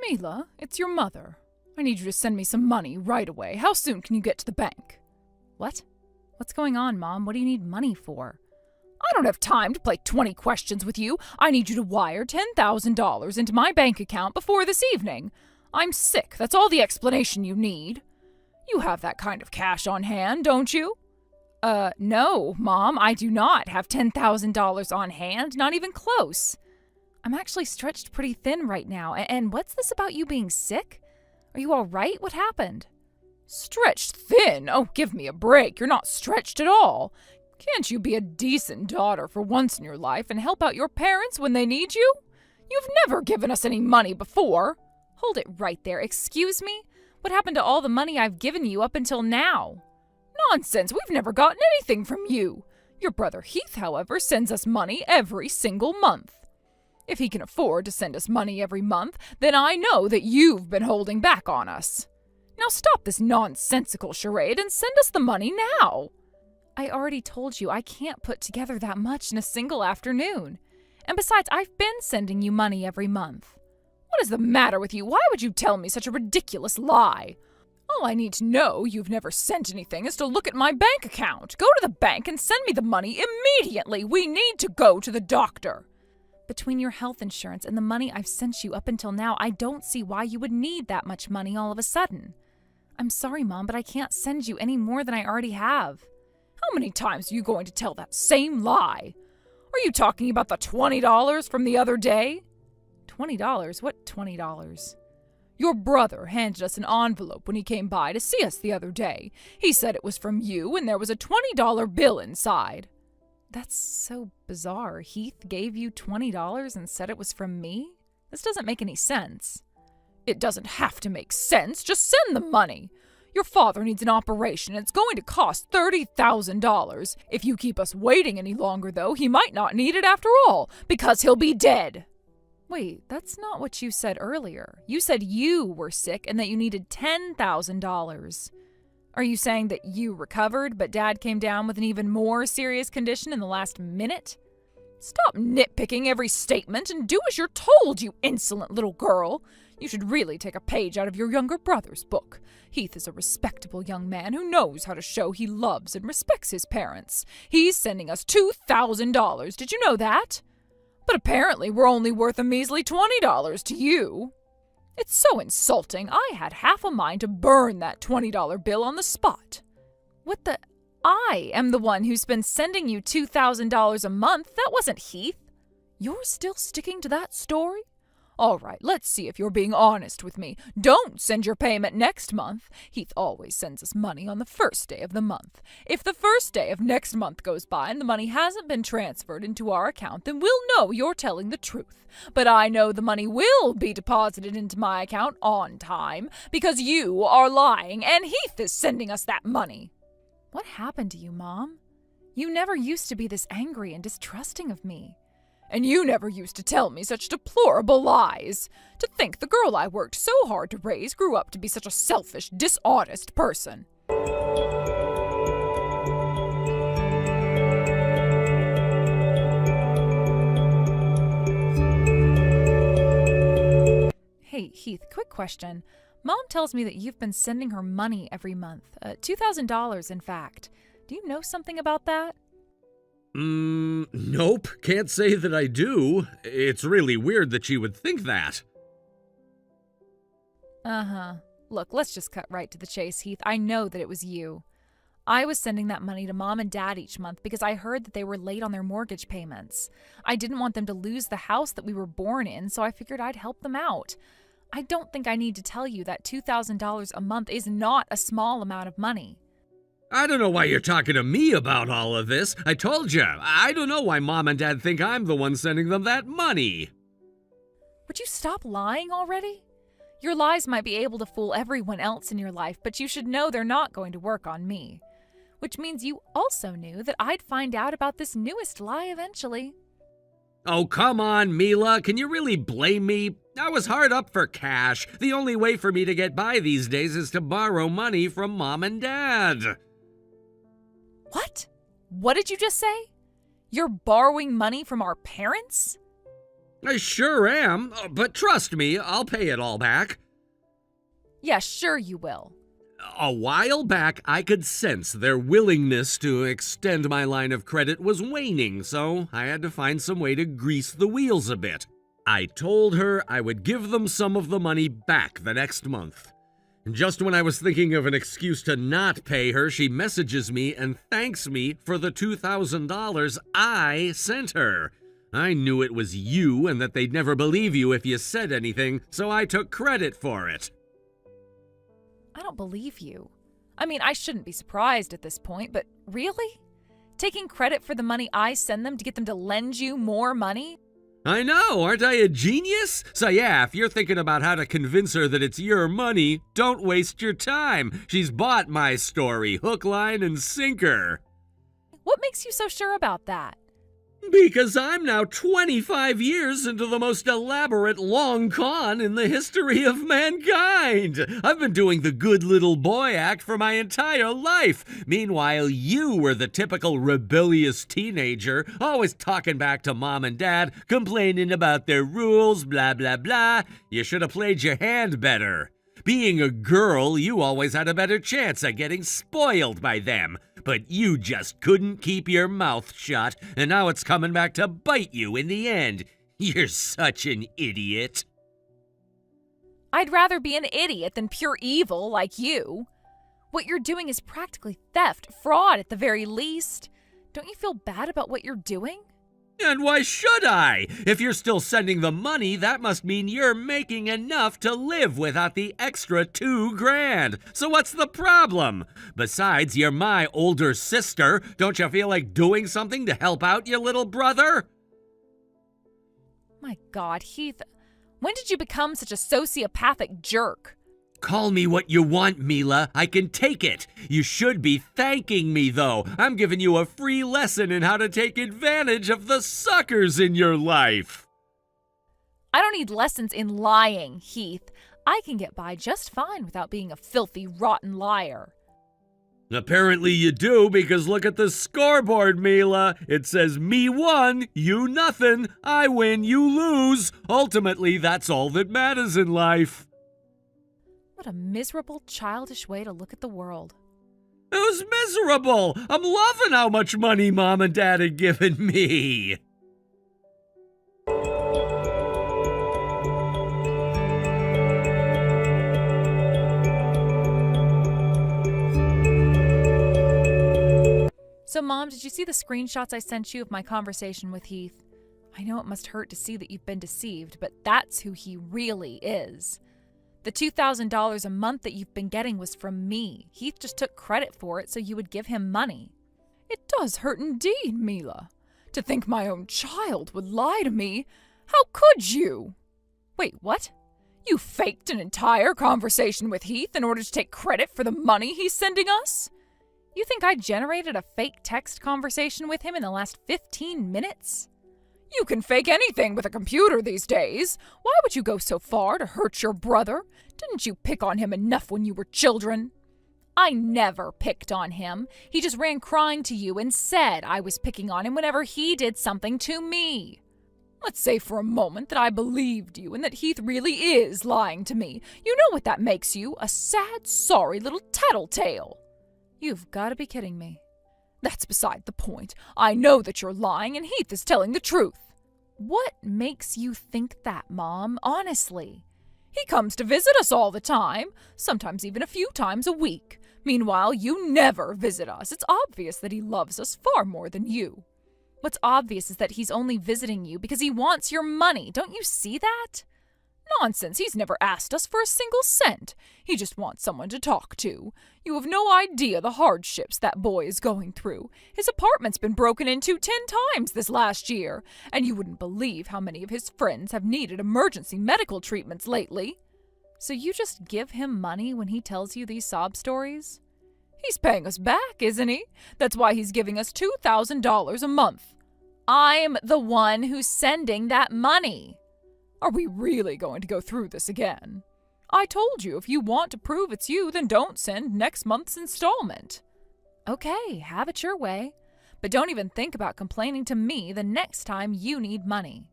Mila, it's your mother. I need you to send me some money right away. How soon can you get to the bank? What? What's going on, Mom? What do you need money for? I don't have time to play 20 questions with you. I need you to wire $10,000 into my bank account before this evening. I'm sick. That's all the explanation you need. You have that kind of cash on hand, don't you? No, Mom, I do not have $10,000 on hand, not even close. I'm actually stretched pretty thin right now, and what's this about you being sick? Are you all right? What happened? Stretched thin? Oh, give me a break. You're not stretched at all. Can't you be a decent daughter for once in your life and help out your parents when they need you? You've never given us any money before. Hold it right there. Excuse me? What happened to all the money I've given you up until now? Nonsense. We've never gotten anything from you. Your brother Heath, however, sends us money every single month. If he can afford to send us money every month, then I know that you've been holding back on us. Now stop this nonsensical charade and send us the money now. I already told you I can't put together that much in a single afternoon. And besides, I've been sending you money every month. What is the matter with you? Why would you tell me such a ridiculous lie? All I need to know you've never sent anything is to look at my bank account. Go to the bank and send me the money immediately. We need to go to the doctor. Between your health insurance and the money I've sent you up until now, I don't see why you would need that much money all of a sudden. I'm sorry, Mom, but I can't send you any more than I already have. How many times are you going to tell that same lie? Are you talking about the $20 from the other day? $20? What $20? Your brother handed us an envelope when he came by to see us the other day. He said it was from you and there was a $20 bill inside. That's so bizarre. Heath gave you $20 and said it was from me? This doesn't make any sense. It doesn't have to make sense. Just send the money. Your father needs an operation and it's going to cost $30,000. If you keep us waiting any longer, though, he might not need it after all, because he'll be dead. Wait, that's not what you said earlier. You said you were sick and that you needed $10,000. Are you saying that you recovered, but Dad came down with an even more serious condition in the last minute? Stop nitpicking every statement and do as you're told, you insolent little girl. You should really take a page out of your younger brother's book. Heath is a respectable young man who knows how to show he loves and respects his parents. He's sending us $2,000. Did you know that? But apparently we're only worth a measly $20 to you. It's so insulting. I had half a mind to burn that $20 bill on the spot. What the? I am the one who's been sending you $2,000 a month. That wasn't Heath. You're still sticking to that story? All right, let's see if you're being honest with me. Don't send your payment next month. Heath always sends us money on the first day of the month. If the first day of next month goes by and the money hasn't been transferred into our account, then we'll know you're telling the truth. But I know the money will be deposited into my account on time because you are lying and Heath is sending us that money. What happened to you, Mom? You never used to be this angry and distrusting of me. And you never used to tell me such deplorable lies. To think the girl I worked so hard to raise grew up to be such a selfish, dishonest person. Hey, Heath, quick question. Mom tells me that you've been sending her money every month. $2,000, in fact. Do you know something about that? Nope. Can't say that I do. It's really weird that she would think that. Uh-huh. Look, let's just cut right to the chase, Heath. I know that it was you. I was sending that money to Mom and Dad each month because I heard that they were late on their mortgage payments. I didn't want them to lose the house that we were born in, so I figured I'd help them out. I don't think I need to tell you that $2,000 a month is not a small amount of money. I don't know why you're talking to me about all of this. I told you, I don't know why Mom and Dad think I'm the one sending them that money. Would you stop lying already? Your lies might be able to fool everyone else in your life, but you should know they're not going to work on me. Which means you also knew that I'd find out about this newest lie eventually. Oh, come on, Mila. Can you really blame me? I was hard up for cash. The only way for me to get by these days is to borrow money from Mom and Dad. What? What did you just say? You're borrowing money from our parents? I sure am, but trust me, I'll pay it all back. Yeah, sure you will. A while back, I could sense their willingness to extend my line of credit was waning, so I had to find some way to grease the wheels a bit. I told her I would give them some of the money back the next month. And just when I was thinking of an excuse to not pay her, she messages me and thanks me for the $2,000 I sent her. I knew it was you and that they'd never believe you if you said anything, so I took credit for it. I don't believe you. I mean, I shouldn't be surprised at this point, but really? Taking credit for the money I send them to get them to lend you more money? I know, aren't I a genius? So yeah, if you're thinking about how to convince her that it's your money, don't waste your time. She's bought my story, hook, line, and sinker. What makes you so sure about that? Because I'm now 25 years into the most elaborate long con in the history of mankind. I've been doing the good little boy act for my entire life. Meanwhile, you were the typical rebellious teenager, always talking back to mom and dad, complaining about their rules, blah, blah, blah. You should have played your hand better. Being a girl, you always had a better chance at getting spoiled by them. But you just couldn't keep your mouth shut, and now it's coming back to bite you in the end. You're such an idiot. I'd rather be an idiot than pure evil like you. What you're doing is practically theft, fraud at the very least. Don't you feel bad about what you're doing? And why should I? If you're still sending the money, that must mean you're making enough to live without the extra $2,000. So what's the problem? Besides, you're my older sister. Don't you feel like doing something to help out your little brother? My God, Heath, when did you become such a sociopathic jerk? Call me what you want, Mila. I can take it. You should be thanking me, though. I'm giving you a free lesson in how to take advantage of the suckers in your life. I don't need lessons in lying, Heath. I can get by just fine without being a filthy, rotten liar. Apparently you do, because look at the scoreboard, Mila. It says me 1, you nothing. I win, you lose. Ultimately, that's all that matters in life. What a miserable, childish way to look at the world. It was miserable. I'm loving how much money Mom and Dad had given me. So, Mom, did you see the screenshots I sent you of my conversation with Heath? I know it must hurt to see that you've been deceived, but that's who he really is. The $2,000 a month that you've been getting was from me. Heath just took credit for it so you would give him money. It does hurt indeed, Mila. To think my own child would lie to me. How could you? Wait, what? You faked an entire conversation with Heath in order to take credit for the money he's sending us? You think I generated a fake text conversation with him in the last 15 minutes? You can fake anything with a computer these days. Why would you go so far to hurt your brother? Didn't you pick on him enough when you were children? I never picked on him. He just ran crying to you and said I was picking on him whenever he did something to me. Let's say for a moment that I believed you and that Heath really is lying to me. You know what that makes you? A sad, sorry little tattletale. You've got to be kidding me. That's beside the point. I know that you're lying and Heath is telling the truth. What makes you think that, Mom? Honestly. He comes to visit us all the time, sometimes even a few times a week. Meanwhile, you never visit us. It's obvious that he loves us far more than you. What's obvious is that he's only visiting you because he wants your money. Don't you see that? Nonsense, he's never asked us for a single cent. He just wants someone to talk to. You have no idea the hardships that boy is going through. His apartment's been broken into 10 times this last year, and you wouldn't believe how many of his friends have needed emergency medical treatments lately. So you just give him money when he tells you these sob stories? He's paying us back, isn't he? That's why he's giving us $2,000 a month. I'm the one who's sending that money. Are we really going to go through this again? I told you if you want to prove it's you, then don't send next month's installment. Okay, have it your way. But don't even think about complaining to me the next time you need money.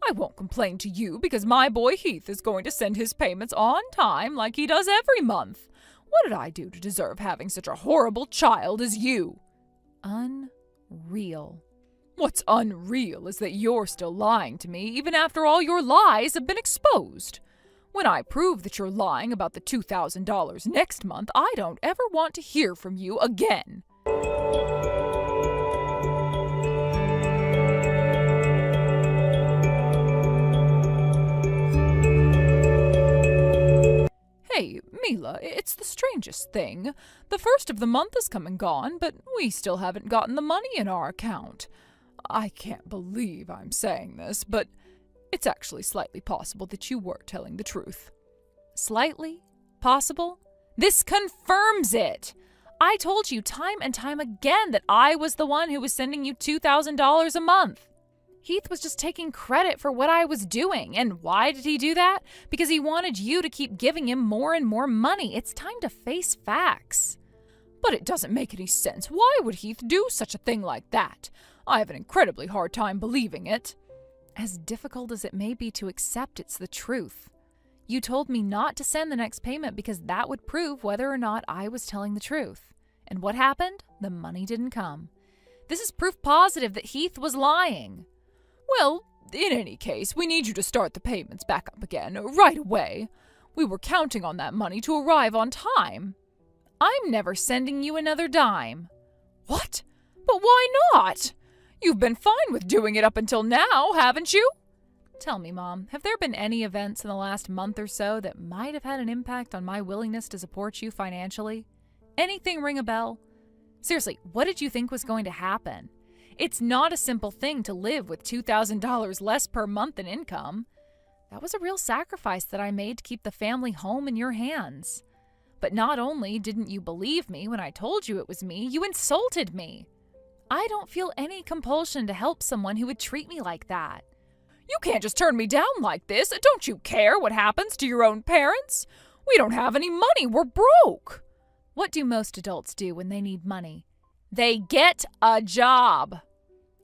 I won't complain to you because my boy Heath is going to send his payments on time like he does every month. What did I do to deserve having such a horrible child as you? Unreal. What's unreal is that you're still lying to me even after all your lies have been exposed. When I prove that you're lying about the $2,000 next month, I don't ever want to hear from you again. Hey, Mila, it's the strangest thing. The first of the month has come and gone, but we still haven't gotten the money in our account. I can't believe I'm saying this, but it's actually slightly possible that you were telling the truth. Slightly? Possible? This confirms it! I told you time and time again that I was the one who was sending you $2,000 a month. Heath was just taking credit for what I was doing. And why did he do that? Because he wanted you to keep giving him more and more money. It's time to face facts. But it doesn't make any sense. Why would Heath do such a thing like that? I have an incredibly hard time believing it. As difficult as it may be to accept, it's the truth. You told me not to send the next payment because that would prove whether or not I was telling the truth. And what happened? The money didn't come. This is proof positive that Heath was lying. Well, in any case, we need you to start the payments back up again, right away. We were counting on that money to arrive on time. I'm never sending you another dime. What? But why not? You've been fine with doing it up until now, haven't you? Tell me, Mom, have there been any events in the last month or so that might have had an impact on my willingness to support you financially? Anything ring a bell? Seriously, what did you think was going to happen? It's not a simple thing to live with $2,000 less per month in income. That was a real sacrifice that I made to keep the family home in your hands. But not only didn't you believe me when I told you it was me, you insulted me. I don't feel any compulsion to help someone who would treat me like that. You can't just turn me down like this. Don't you care what happens to your own parents? We don't have any money. We're broke. What do most adults do when they need money? They get a job.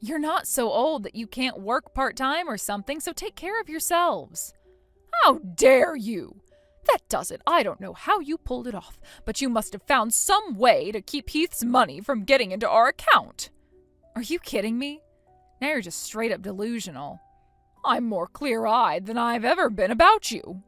You're not so old that you can't work part-time or something, so take care of yourselves. How dare you? That does it. I don't know how you pulled it off, but you must have found some way to keep Heath's money from getting into our account. Are you kidding me? Now you're just straight up delusional. I'm more clear-eyed than I've ever been about you.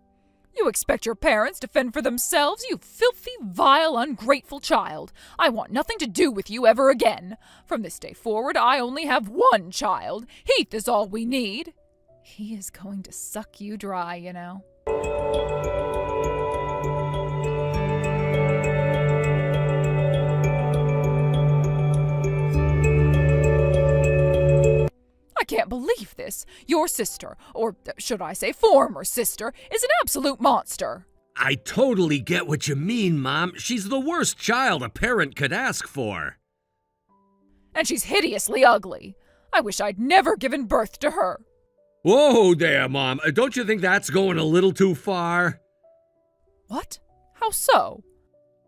You expect your parents to fend for themselves, you filthy, vile, ungrateful child. I want nothing to do with you ever again. From this day forward, I only have one child. Heath is all we need. He is going to suck you dry, you know. I can't believe this. Your sister, or should I say former sister, is an absolute monster. I totally get what you mean, Mom. She's the worst child a parent could ask for. And she's hideously ugly. I wish I'd never given birth to her. Whoa there, Mom. Don't you think that's going a little too far? What? How so?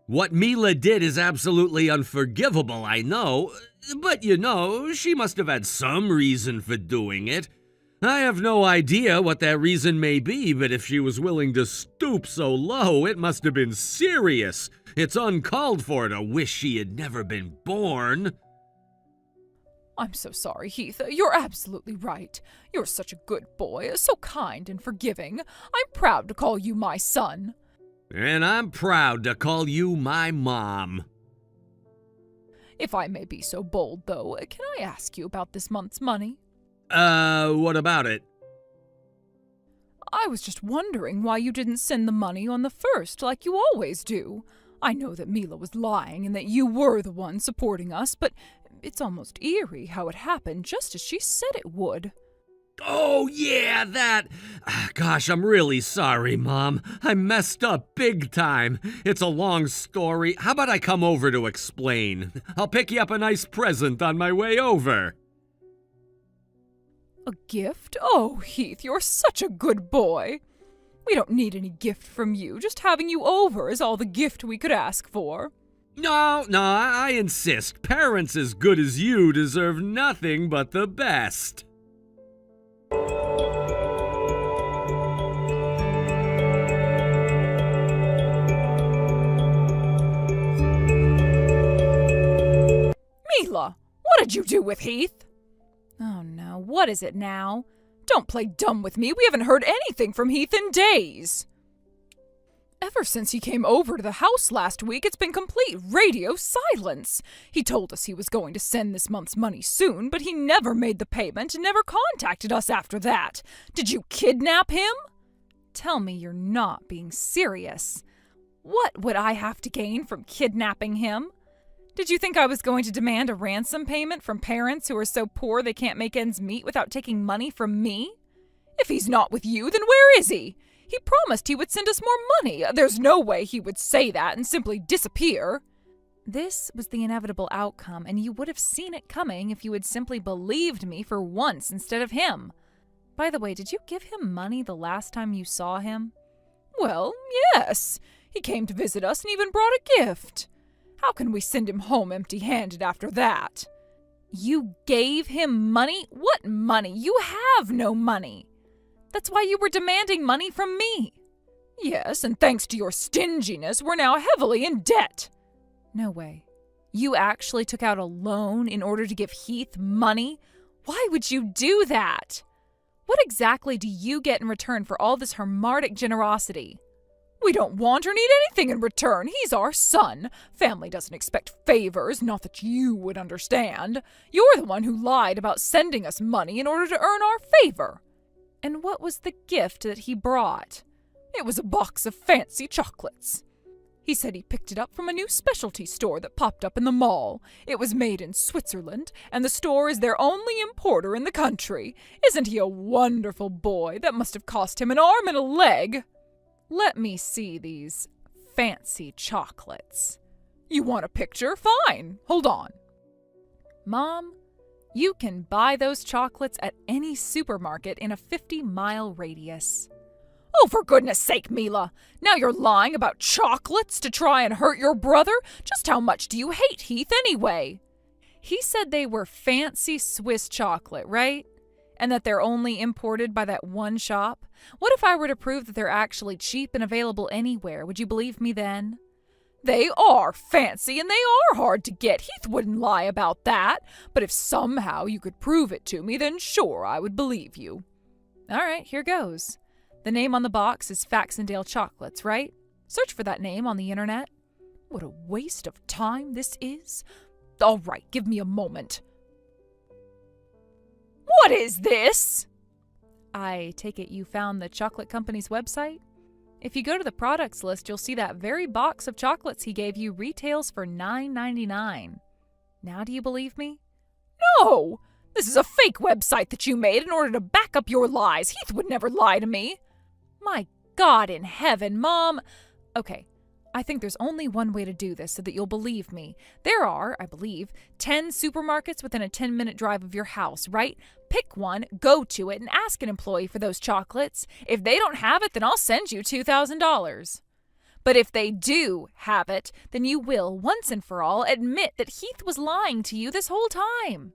What Mila did is absolutely unforgivable, I know. But you know, she must have had some reason for doing it. I have no idea what that reason may be, but if she was willing to stoop so low, it must have been serious. It's uncalled for to wish she had never been born. I'm so sorry, Heath. You're absolutely right. You're such a good boy, so kind and forgiving. I'm proud to call you my son. And I'm proud to call you my mom. If I may be so bold, though, can I ask you about this month's money? What about it? I was just wondering why you didn't send the money on the first, like you always do. I know that Mila was lying and that you were the one supporting us, but it's almost eerie how it happened just as she said it would. Oh, yeah, that. Gosh, I'm really sorry, Mom. I messed up big time. It's a long story. How about I come over to explain? I'll pick you up a nice present on my way over. A gift? Oh, Heath, you're such a good boy. We don't need any gift from you. Just having you over is all the gift we could ask for. No, I insist. Parents as good as you deserve nothing but the best. did you do with Heath? Oh no, what is it now? Don't play dumb with me. We haven't heard anything from Heath in days. Ever since he came over to the house last week, it's been complete radio silence. He told us he was going to send this month's money soon, but he never made the payment and never contacted us after that. Did you kidnap him? Tell me you're not being serious. What would I have to gain from kidnapping him? Did you think I was going to demand a ransom payment from parents who are so poor they can't make ends meet without taking money from me? If he's not with you, then where is he? He promised he would send us more money. There's no way he would say that and simply disappear. This was the inevitable outcome, and you would have seen it coming if you had simply believed me for once instead of him. By the way, did you give him money the last time you saw him? Well, yes. He came to visit us and even brought a gift. How can we send him home empty-handed after that? You gave him money? What money? You have no money. That's why you were demanding money from me. Yes, and thanks to your stinginess, we're now heavily in debt. No way. You actually took out a loan in order to give Heath money? Why would you do that? What exactly do you get in return for all this hermetic generosity? We don't want or need anything in return. He's our son. Family doesn't expect favors, not that you would understand. You're the one who lied about sending us money in order to earn our favor. And what was the gift that he brought? It was a box of fancy chocolates. He said he picked it up from a new specialty store that popped up in the mall. It was made in Switzerland, and the store is their only importer in the country. Isn't he a wonderful boy? That must have cost him an arm and a leg. Let me see these fancy chocolates. You want a picture? Fine. Hold on. Mom, you can buy those chocolates at any supermarket in a 50-mile radius. Oh, for goodness sake, Mila! Now you're lying about chocolates to try and hurt your brother? Just how much do you hate Heath anyway? He said they were fancy Swiss chocolate, right? And that they're only imported by that one shop? What if I were to prove that they're actually cheap and available anywhere? Would you believe me then? They are fancy and they are hard to get. Heath wouldn't lie about that. But if somehow you could prove it to me, then sure, I would believe you. All right, here goes. The name on the box is Faxendale Chocolates, right? Search for that name on the internet. What a waste of time this is. All right, give me a moment. What is this? I take it you found the chocolate company's website? If you go to the products list, you'll see that very box of chocolates he gave you retails for $9.99. Now do you believe me? No! This is a fake website that you made in order to back up your lies. Heath would never lie to me. My God in heaven, Mom. Okay, I think there's only one way to do this so that you'll believe me. There are, I believe, 10 supermarkets within a 10-minute drive of your house, right? Pick one, go to it, and ask an employee for those chocolates. If they don't have it, then I'll send you $2,000. But if they do have it, then you will, once and for all, admit that Heath was lying to you this whole time.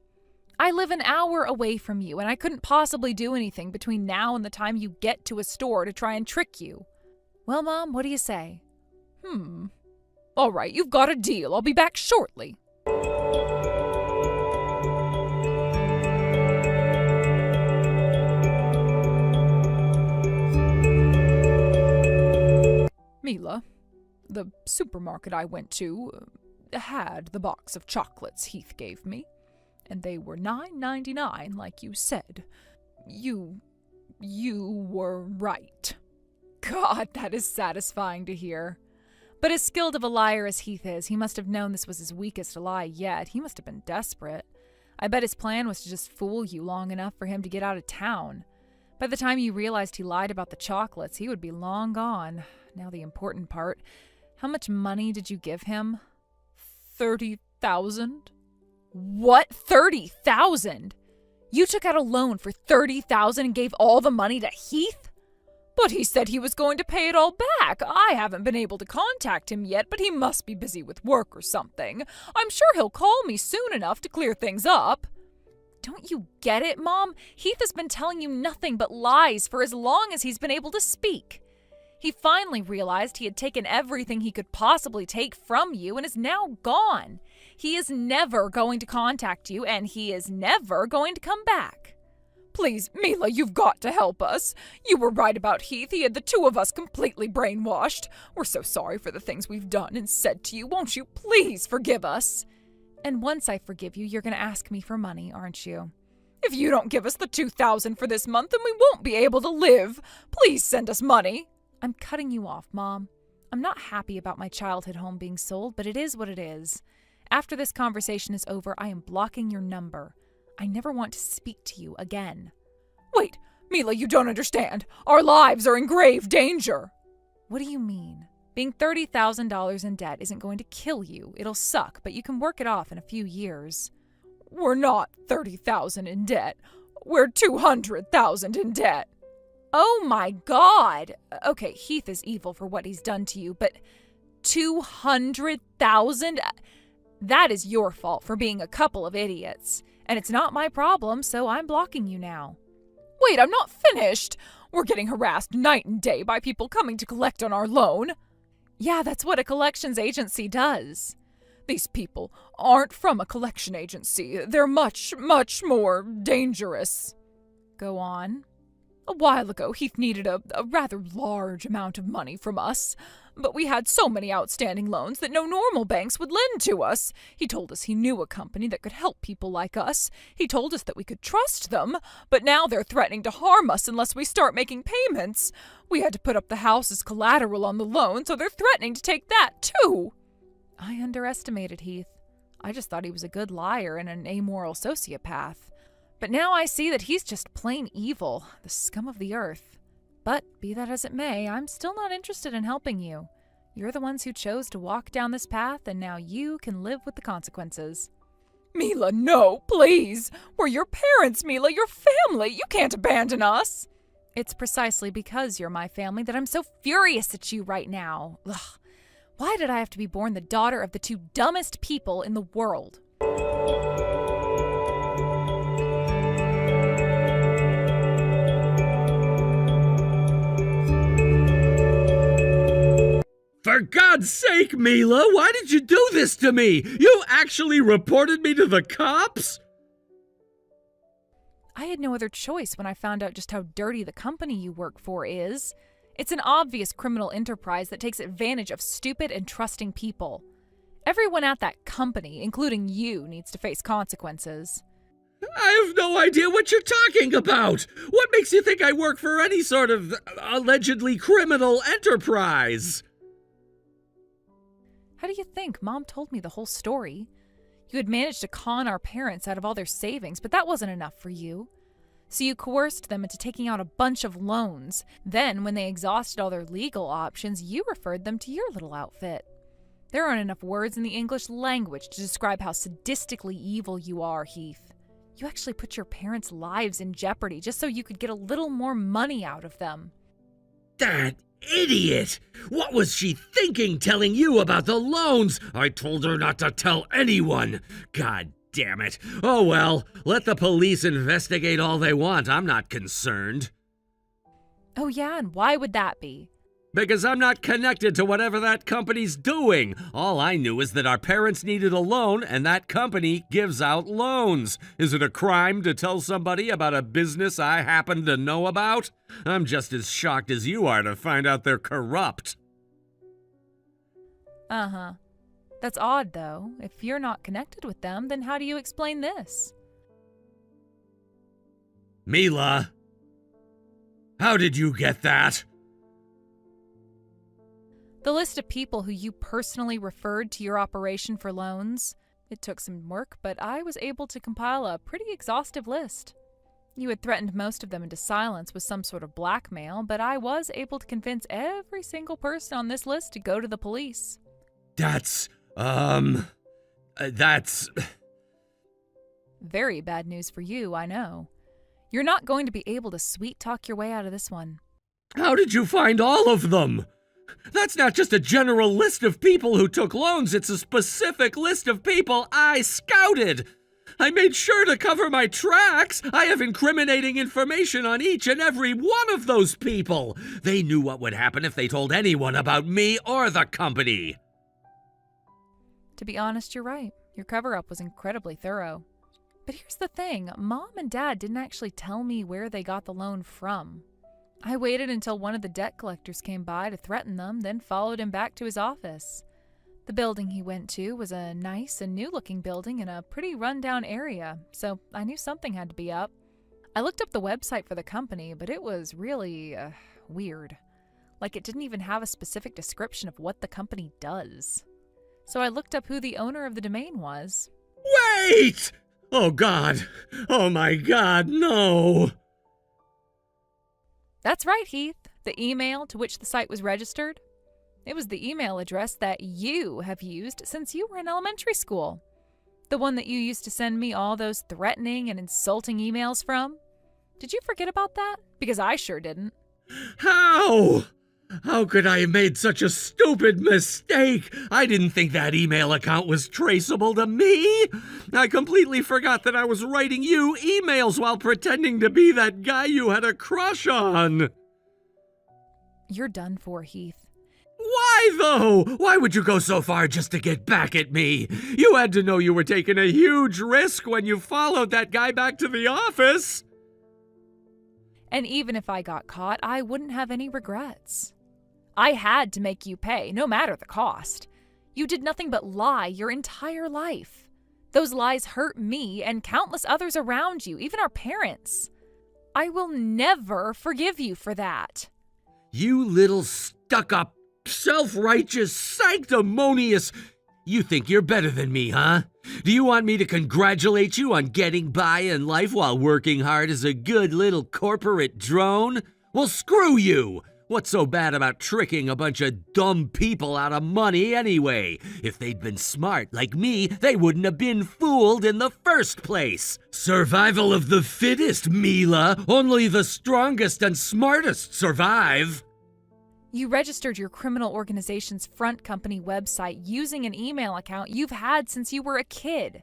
I live an hour away from you, and I couldn't possibly do anything between now and the time you get to a store to try and trick you. Well, Mom, what do you say? All right, you've got a deal. I'll be back shortly. Mila, the supermarket I went to had the box of chocolates Heath gave me, and they were $9.99 like you said. You were right. God, that is satisfying to hear. But as skilled of a liar as Heath is, he must have known this was his weakest lie yet. He must have been desperate. I bet his plan was to just fool you long enough for him to get out of town. By the time you realized he lied about the chocolates, he would be long gone. Now the important part. How much money did you give him? $30,000? What? $30,000? You took out a loan for $30,000 and gave all the money to Heath? But he said he was going to pay it all back. I haven't been able to contact him yet, but he must be busy with work or something. I'm sure he'll call me soon enough to clear things up. Don't you get it, Mom? Heath has been telling you nothing but lies for as long as he's been able to speak. He finally realized he had taken everything he could possibly take from you and is now gone. He is never going to contact you, and he is never going to come back. Please, Mila, you've got to help us. You were right about Heath. He had the two of us completely brainwashed. We're so sorry for the things we've done and said to you. Won't you please forgive us? And once I forgive you, you're going to ask me for money, aren't you? If you don't give us the $2,000 for this month, then we won't be able to live. Please send us money. I'm cutting you off, Mom. I'm not happy about my childhood home being sold, but it is what it is. After this conversation is over, I am blocking your number. I never want to speak to you again. Wait, Mila, you don't understand. Our lives are in grave danger. What do you mean? Being $30,000 in debt isn't going to kill you. It'll suck, but you can work it off in a few years. We're not $30,000 in debt. We're $200,000 in debt. Oh my God! Okay, Heath is evil for what he's done to you, but $200,000? That is your fault for being a couple of idiots. And it's not my problem, so I'm blocking you now. Wait, I'm not finished. We're getting harassed night and day by people coming to collect on our loan. Yeah, that's what a collections agency does. These people aren't from a collection agency. They're much, much more dangerous. Go on. A while ago, Heath needed a rather large amount of money from us. But we had so many outstanding loans that no normal banks would lend to us. He told us he knew a company that could help people like us. He told us that we could trust them. But now they're threatening to harm us unless we start making payments. We had to put up the house as collateral on the loan, so they're threatening to take that too. I underestimated Heath. I just thought he was a good liar and an amoral sociopath. But now I see that he's just plain evil, the scum of the earth. But, be that as it may, I'm still not interested in helping you. You're the ones who chose to walk down this path, and now you can live with the consequences. Mila, no, please. We're your parents, Mila, your family. You can't abandon us. It's precisely because you're my family that I'm so furious at you right now. Ugh. Why did I have to be born the daughter of the two dumbest people in the world? For God's sake, Mila, why did you do this to me? You actually reported me to the cops? I had no other choice when I found out just how dirty the company you work for is. It's an obvious criminal enterprise that takes advantage of stupid and trusting people. Everyone at that company, including you, needs to face consequences. I have no idea what you're talking about. What makes you think I work for any sort of allegedly criminal enterprise? How do you think? Mom told me the whole story. You had managed to con our parents out of all their savings, but that wasn't enough for you. So you coerced them into taking out a bunch of loans. Then, when they exhausted all their legal options, you referred them to your little outfit. There aren't enough words in the English language to describe how sadistically evil you are, Heath. You actually put your parents' lives in jeopardy just so you could get a little more money out of them. That idiot! What was she thinking telling you about the loans? I told her not to tell anyone. God damn it. Oh well, let the police investigate all they want. I'm not concerned. Oh yeah, and why would that be? Because I'm not connected to whatever that company's doing. All I knew is that our parents needed a loan, and that company gives out loans. Is it a crime to tell somebody about a business I happen to know about? I'm just as shocked as you are to find out they're corrupt. Uh-huh. That's odd, though. If you're not connected with them, then how do you explain this? Mila, how did you get that? The list of people who you personally referred to your operation for loans. It took some work, but I was able to compile a pretty exhaustive list. You had threatened most of them into silence with some sort of blackmail, but I was able to convince every single person on this list to go to the police. That's Very bad news for you, I know. You're not going to be able to sweet-talk your way out of this one. How did you find all of them? That's not just a general list of people who took loans, it's a specific list of people I scouted. I made sure to cover my tracks. I have incriminating information on each and every one of those people. They knew what would happen if they told anyone about me or the company. To be honest, you're right. Your cover-up was incredibly thorough. But here's the thing, Mom and Dad didn't actually tell me where they got the loan from. I waited until one of the debt collectors came by to threaten them, then followed him back to his office. The building he went to was a nice and new-looking building in a pretty run-down area, so I knew something had to be up. I looked up the website for the company, but it was really, weird. Like it didn't even have a specific description of what the company does. So I looked up who the owner of the domain was. Wait! Oh, God. Oh, my God, no. That's right, Heath. The email to which the site was registered. It was the email address that you have used since you were in elementary school. The one that you used to send me all those threatening and insulting emails from. Did you forget about that? Because I sure didn't. How? How could I have made such a stupid mistake? I didn't think that email account was traceable to me. I completely forgot that I was writing you emails while pretending to be that guy you had a crush on. You're done for, Heath. Why, though? Why would you go so far just to get back at me? You had to know you were taking a huge risk when you followed that guy back to the office. And even if I got caught, I wouldn't have any regrets. I had to make you pay, no matter the cost. You did nothing but lie your entire life. Those lies hurt me and countless others around you, even our parents. I will never forgive you for that. You little stuck-up, self-righteous, sanctimonious... You think you're better than me, huh? Do you want me to congratulate you on getting by in life while working hard as a good little corporate drone? Well, screw you! What's so bad about tricking a bunch of dumb people out of money anyway? If they'd been smart like me, they wouldn't have been fooled in the first place. Survival of the fittest, Mila. Only the strongest and smartest survive. You registered your criminal organization's front company website using an email account you've had since you were a kid.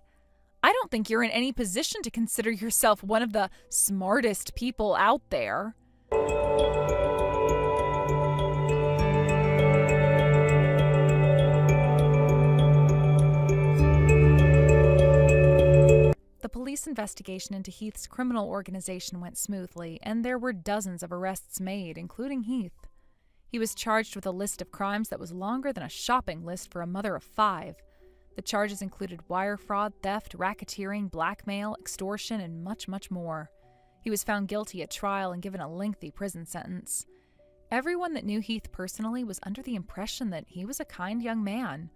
I don't think you're in any position to consider yourself one of the smartest people out there. The police investigation into Heath's criminal organization went smoothly, and there were dozens of arrests made, including Heath. He was charged with a list of crimes that was longer than a shopping list for a mother of 5. The charges included wire fraud, theft, racketeering, blackmail, extortion, and much, much more. He was found guilty at trial and given a lengthy prison sentence. Everyone that knew Heath personally was under the impression that he was a kind young man.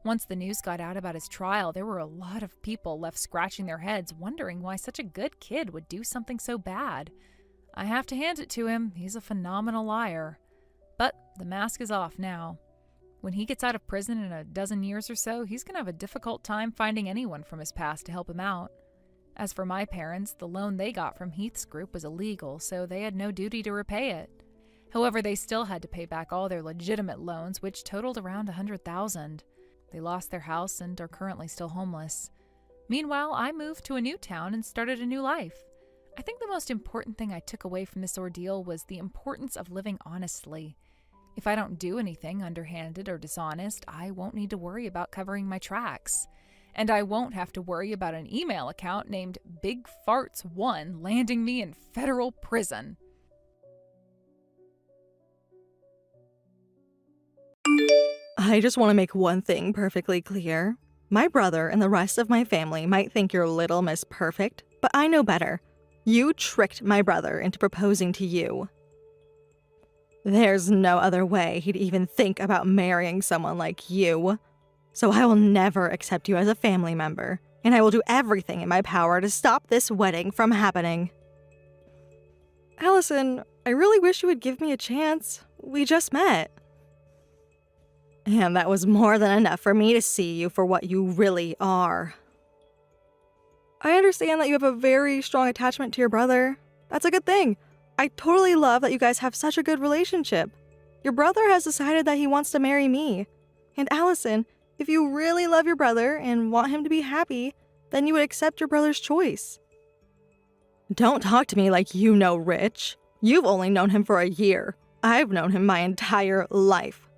Once the news got out about his trial, there were a lot of people left scratching their heads, wondering why such a good kid would do something so bad. I have to hand it to him, he's a phenomenal liar. But the mask is off now. When he gets out of prison in a dozen years or so, he's going to have a difficult time finding anyone from his past to help him out. As for my parents, the loan they got from Heath's group was illegal, so they had no duty to repay it. However, they still had to pay back all their legitimate loans, which totaled around $100,000. They lost their house and are currently still homeless. Meanwhile, I moved to a new town and started a new life. I think the most important thing I took away from this ordeal was the importance of living honestly. If I don't do anything underhanded or dishonest, I won't need to worry about covering my tracks. And I won't have to worry about an email account named Big Farts 1 landing me in federal prison. I just want to make one thing perfectly clear. My brother and the rest of my family might think you're Little Miss Perfect, but I know better. You tricked my brother into proposing to you. There's no other way he'd even think about marrying someone like you. So I will never accept you as a family member, and I will do everything in my power to stop this wedding from happening. Allyson, I really wish you would give me a chance. We just met. And that was more than enough for me to see you for what you really are. I understand that you have a very strong attachment to your brother. That's a good thing. I totally love that you guys have such a good relationship. Your brother has decided that he wants to marry me. And Allyson, if you really love your brother and want him to be happy, then you would accept your brother's choice. Don't talk to me like you know Rich. You've only known him for a year. I've known him my entire life.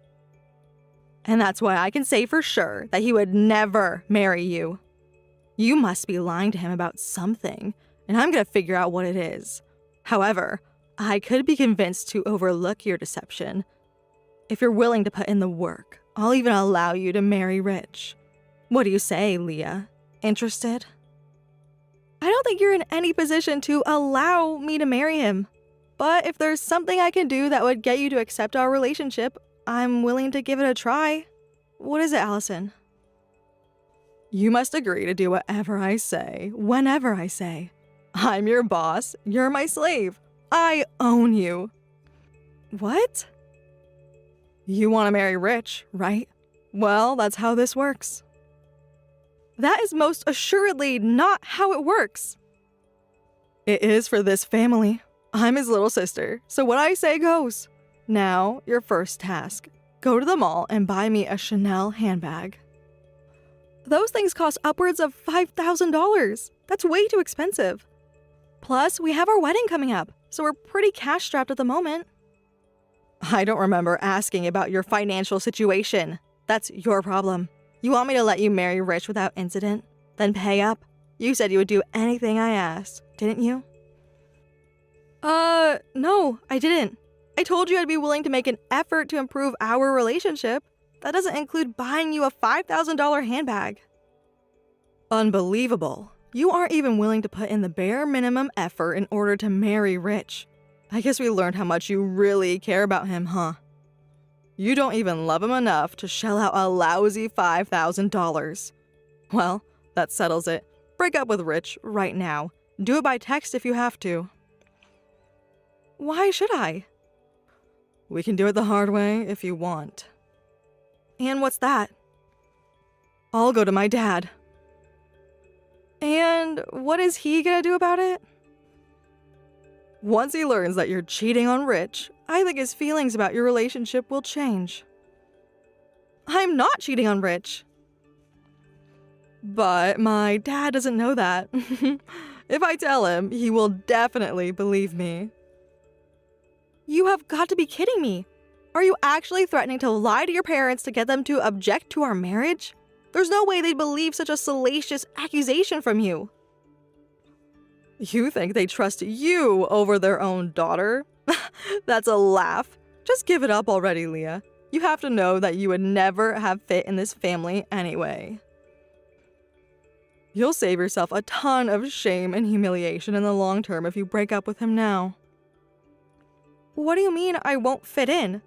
And that's why I can say for sure that he would never marry you. You must be lying to him about something, and I'm gonna figure out what it is. However, I could be convinced to overlook your deception. If you're willing to put in the work, I'll even allow you to marry Rich. What do you say, Leah? Interested? I don't think you're in any position to allow me to marry him. But if there's something I can do that would get you to accept our relationship, I'm willing to give it a try. What is it, Allyson? You must agree to do whatever I say, whenever I say. I'm your boss, you're my slave. I own you. What? You want to marry Rich, right? Well, that's how this works. That is most assuredly not how it works. It is for this family. I'm his little sister, so what I say goes. Now, your first task. Go to the mall and buy me a Chanel handbag. Those things cost upwards of $5,000. That's way too expensive. Plus, we have our wedding coming up, so we're pretty cash-strapped at the moment. I don't remember asking about your financial situation. That's your problem. You want me to let you marry Rich without incident? Then pay up. You said you would do anything I asked, didn't you? No, I didn't. I told you I'd be willing to make an effort to improve our relationship. That doesn't include buying you a $5,000 handbag. Unbelievable. You aren't even willing to put in the bare minimum effort in order to marry Rich. I guess we learned how much you really care about him, huh? You don't even love him enough to shell out a lousy $5,000. Well, that settles it. Break up with Rich right now. Do it by text if you have to. Why should I? We can do it the hard way if you want. And what's that? I'll go to my dad. And what is he gonna do about it? Once he learns that you're cheating on Rich, I think his feelings about your relationship will change. I'm not cheating on Rich. But my dad doesn't know that. If I tell him, he will definitely believe me. You have got to be kidding me. Are you actually threatening to lie to your parents to get them to object to our marriage? There's no way they'd believe such a salacious accusation from you. You think they trust you over their own daughter? That's a laugh. Just give it up already, Leah. You have to know that you would never have fit in this family anyway. You'll save yourself a ton of shame and humiliation in the long term if you break up with him now. What do you mean I won't fit in?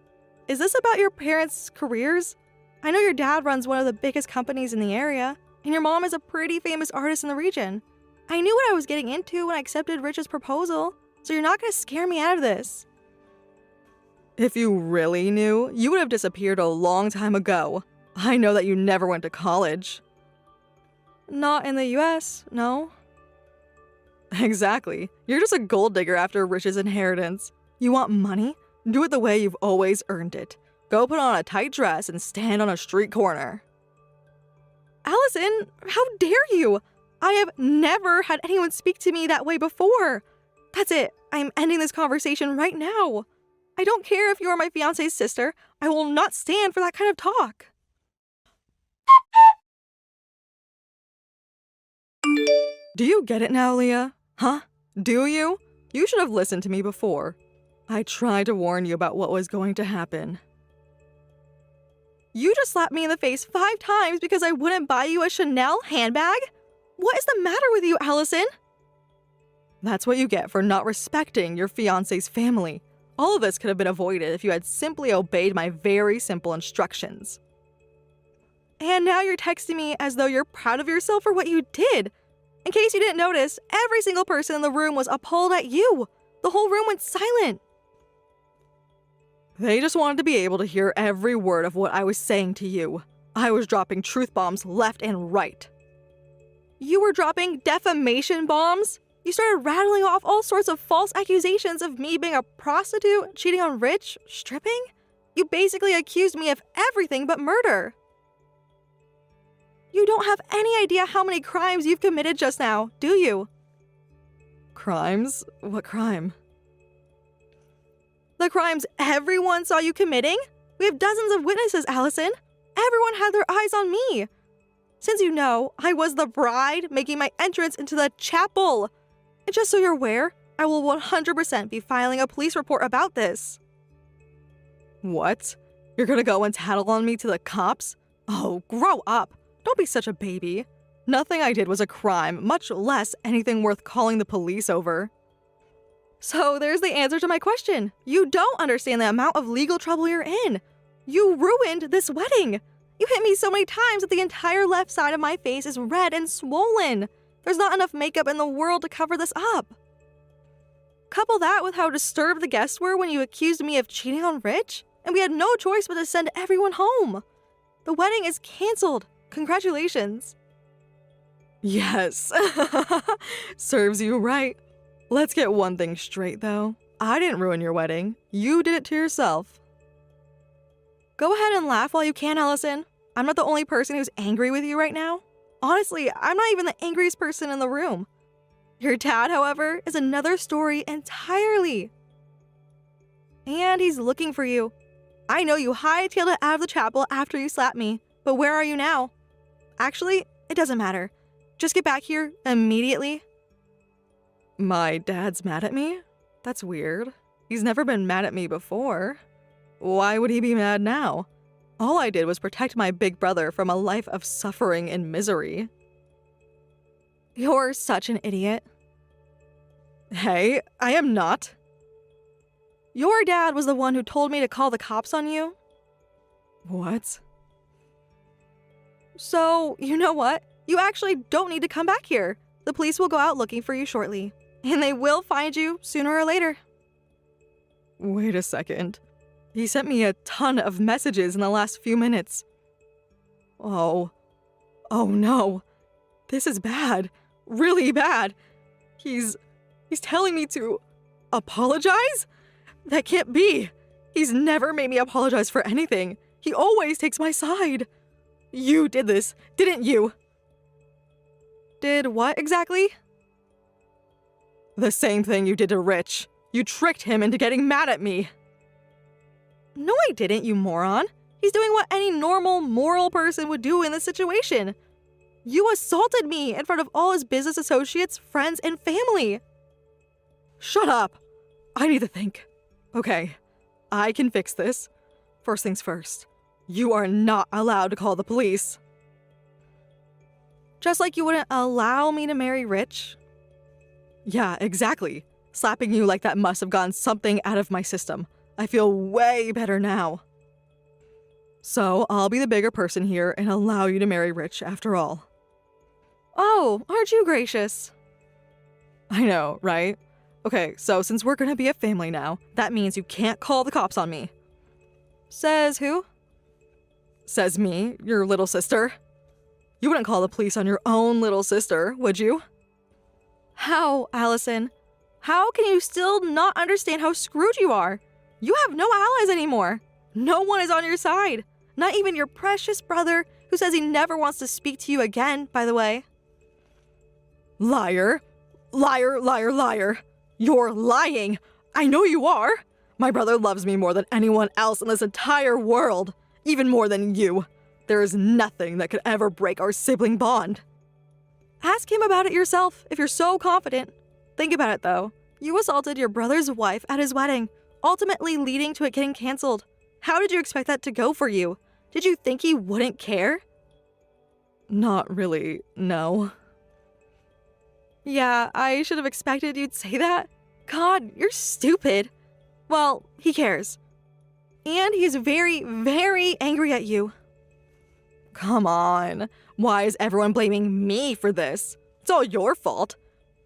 Is this about your parents' careers? I know your dad runs one of the biggest companies in the area, and your mom is a pretty famous artist in the region. I knew what I was getting into when I accepted Rich's proposal, so you're not going to scare me out of this. If you really knew, you would have disappeared a long time ago. I know that you never went to college. Not in the US, no. Exactly. You're just a gold digger after Rich's inheritance. You want money? Do it the way you've always earned it. Go put on a tight dress and stand on a street corner. Allyson, how dare you? I have never had anyone speak to me that way before. That's it. I'm ending this conversation right now. I don't care if you're my fiance's sister. I will not stand for that kind of talk. Do you get it now, Leah? Huh? Do you? You should have listened to me before. I tried to warn you about what was going to happen. You just slapped me in the face 5 times because I wouldn't buy you a Chanel handbag? What is the matter with you, Allyson? That's what you get for not respecting your fiancé's family. All of this could have been avoided if you had simply obeyed my very simple instructions. And now you're texting me as though you're proud of yourself for what you did. In case you didn't notice, every single person in the room was appalled at you. The whole room went silent. They just wanted to be able to hear every word of what I was saying to you. I was dropping truth bombs left and right. You were dropping defamation bombs? You started rattling off all sorts of false accusations of me being a prostitute, cheating on Rich, stripping? You basically accused me of everything but murder. You don't have any idea how many crimes you've committed just now, do you? Crimes? What crime? The crimes everyone saw you committing? We have dozens of witnesses, Allyson. everyone had their eyes on me. Since you know, I was the bride making my entrance into the chapel. And just so you're aware, I will 100% be filing a police report about this. What? You're gonna go and tattle on me to the cops? Oh, grow up. Don't be such a baby. Nothing I did was a crime, much less anything worth calling the police over. So there's the answer to my question. You don't understand the amount of legal trouble you're in. You ruined this wedding. You hit me so many times that the entire left side of my face is red and swollen. There's not enough makeup in the world to cover this up. Couple that with how disturbed the guests were when you accused me of cheating on Rich, and we had no choice but to send everyone home. The wedding is canceled. Congratulations. Yes. Serves you right. Let's get one thing straight, though. I didn't ruin your wedding. You did it to yourself. Go ahead and laugh while you can, Allyson. I'm not the only person who's angry with you right now. Honestly, I'm not even the angriest person in the room. Your dad, however, is another story entirely. And he's looking for you. I know you hightailed it out of the chapel after you slapped me, but where are you now? Actually, it doesn't matter. Just get back here immediately. My dad's mad at me? That's weird. He's never been mad at me before. Why would he be mad now? All I did was protect my big brother from a life of suffering and misery. You're such an idiot. Hey, I am not. Your dad was the one who told me to call the cops on you. What? So, you know what? You actually don't need to come back here. The police will go out looking for you shortly, and they will find you sooner or later. Wait a second. He sent me a ton of messages in the last few minutes. Oh no. This is bad. Really bad. He's telling me to apologize? That can't be. He's never made me apologize for anything. He always takes my side. You did this, didn't you? Did what exactly? The same thing you did to Rich. You tricked him into getting mad at me. No, I didn't, you moron. He's doing what any normal, moral person would do in this situation. You assaulted me in front of all his business associates, friends, and family. Shut up. I need to think. Okay, I can fix this. First things first. You are not allowed to call the police. Just like you wouldn't allow me to marry Rich? Yeah, exactly. Slapping you like that must have gotten something out of my system. I feel way better now. So, I'll be the bigger person here and allow you to marry Rich after all. Oh, aren't you gracious? I know, right? Okay, so since we're gonna be a family now, that means you can't call the cops on me. Says who? Says me, your little sister. You wouldn't call the police on your own little sister, would you? How, Allyson? How can you still not understand how screwed you are? You have no allies anymore. No one is on your side. Not even your precious brother, who says he never wants to speak to you again, by the way. Liar. Liar, liar, liar. You're lying. I know you are. My brother loves me more than anyone else in this entire world. Even more than you. There is nothing that could ever break our sibling bond. Ask him about it yourself if you're so confident. Think about it though. You assaulted your brother's wife at his wedding, ultimately leading to it getting canceled. How did you expect that to go for you? Did you think he wouldn't care? Not really, no. Yeah, I should have expected you'd say that. God, you're stupid. Well, he cares. And he's very, very angry at you. Come on. Why is everyone blaming me for this? It's all your fault.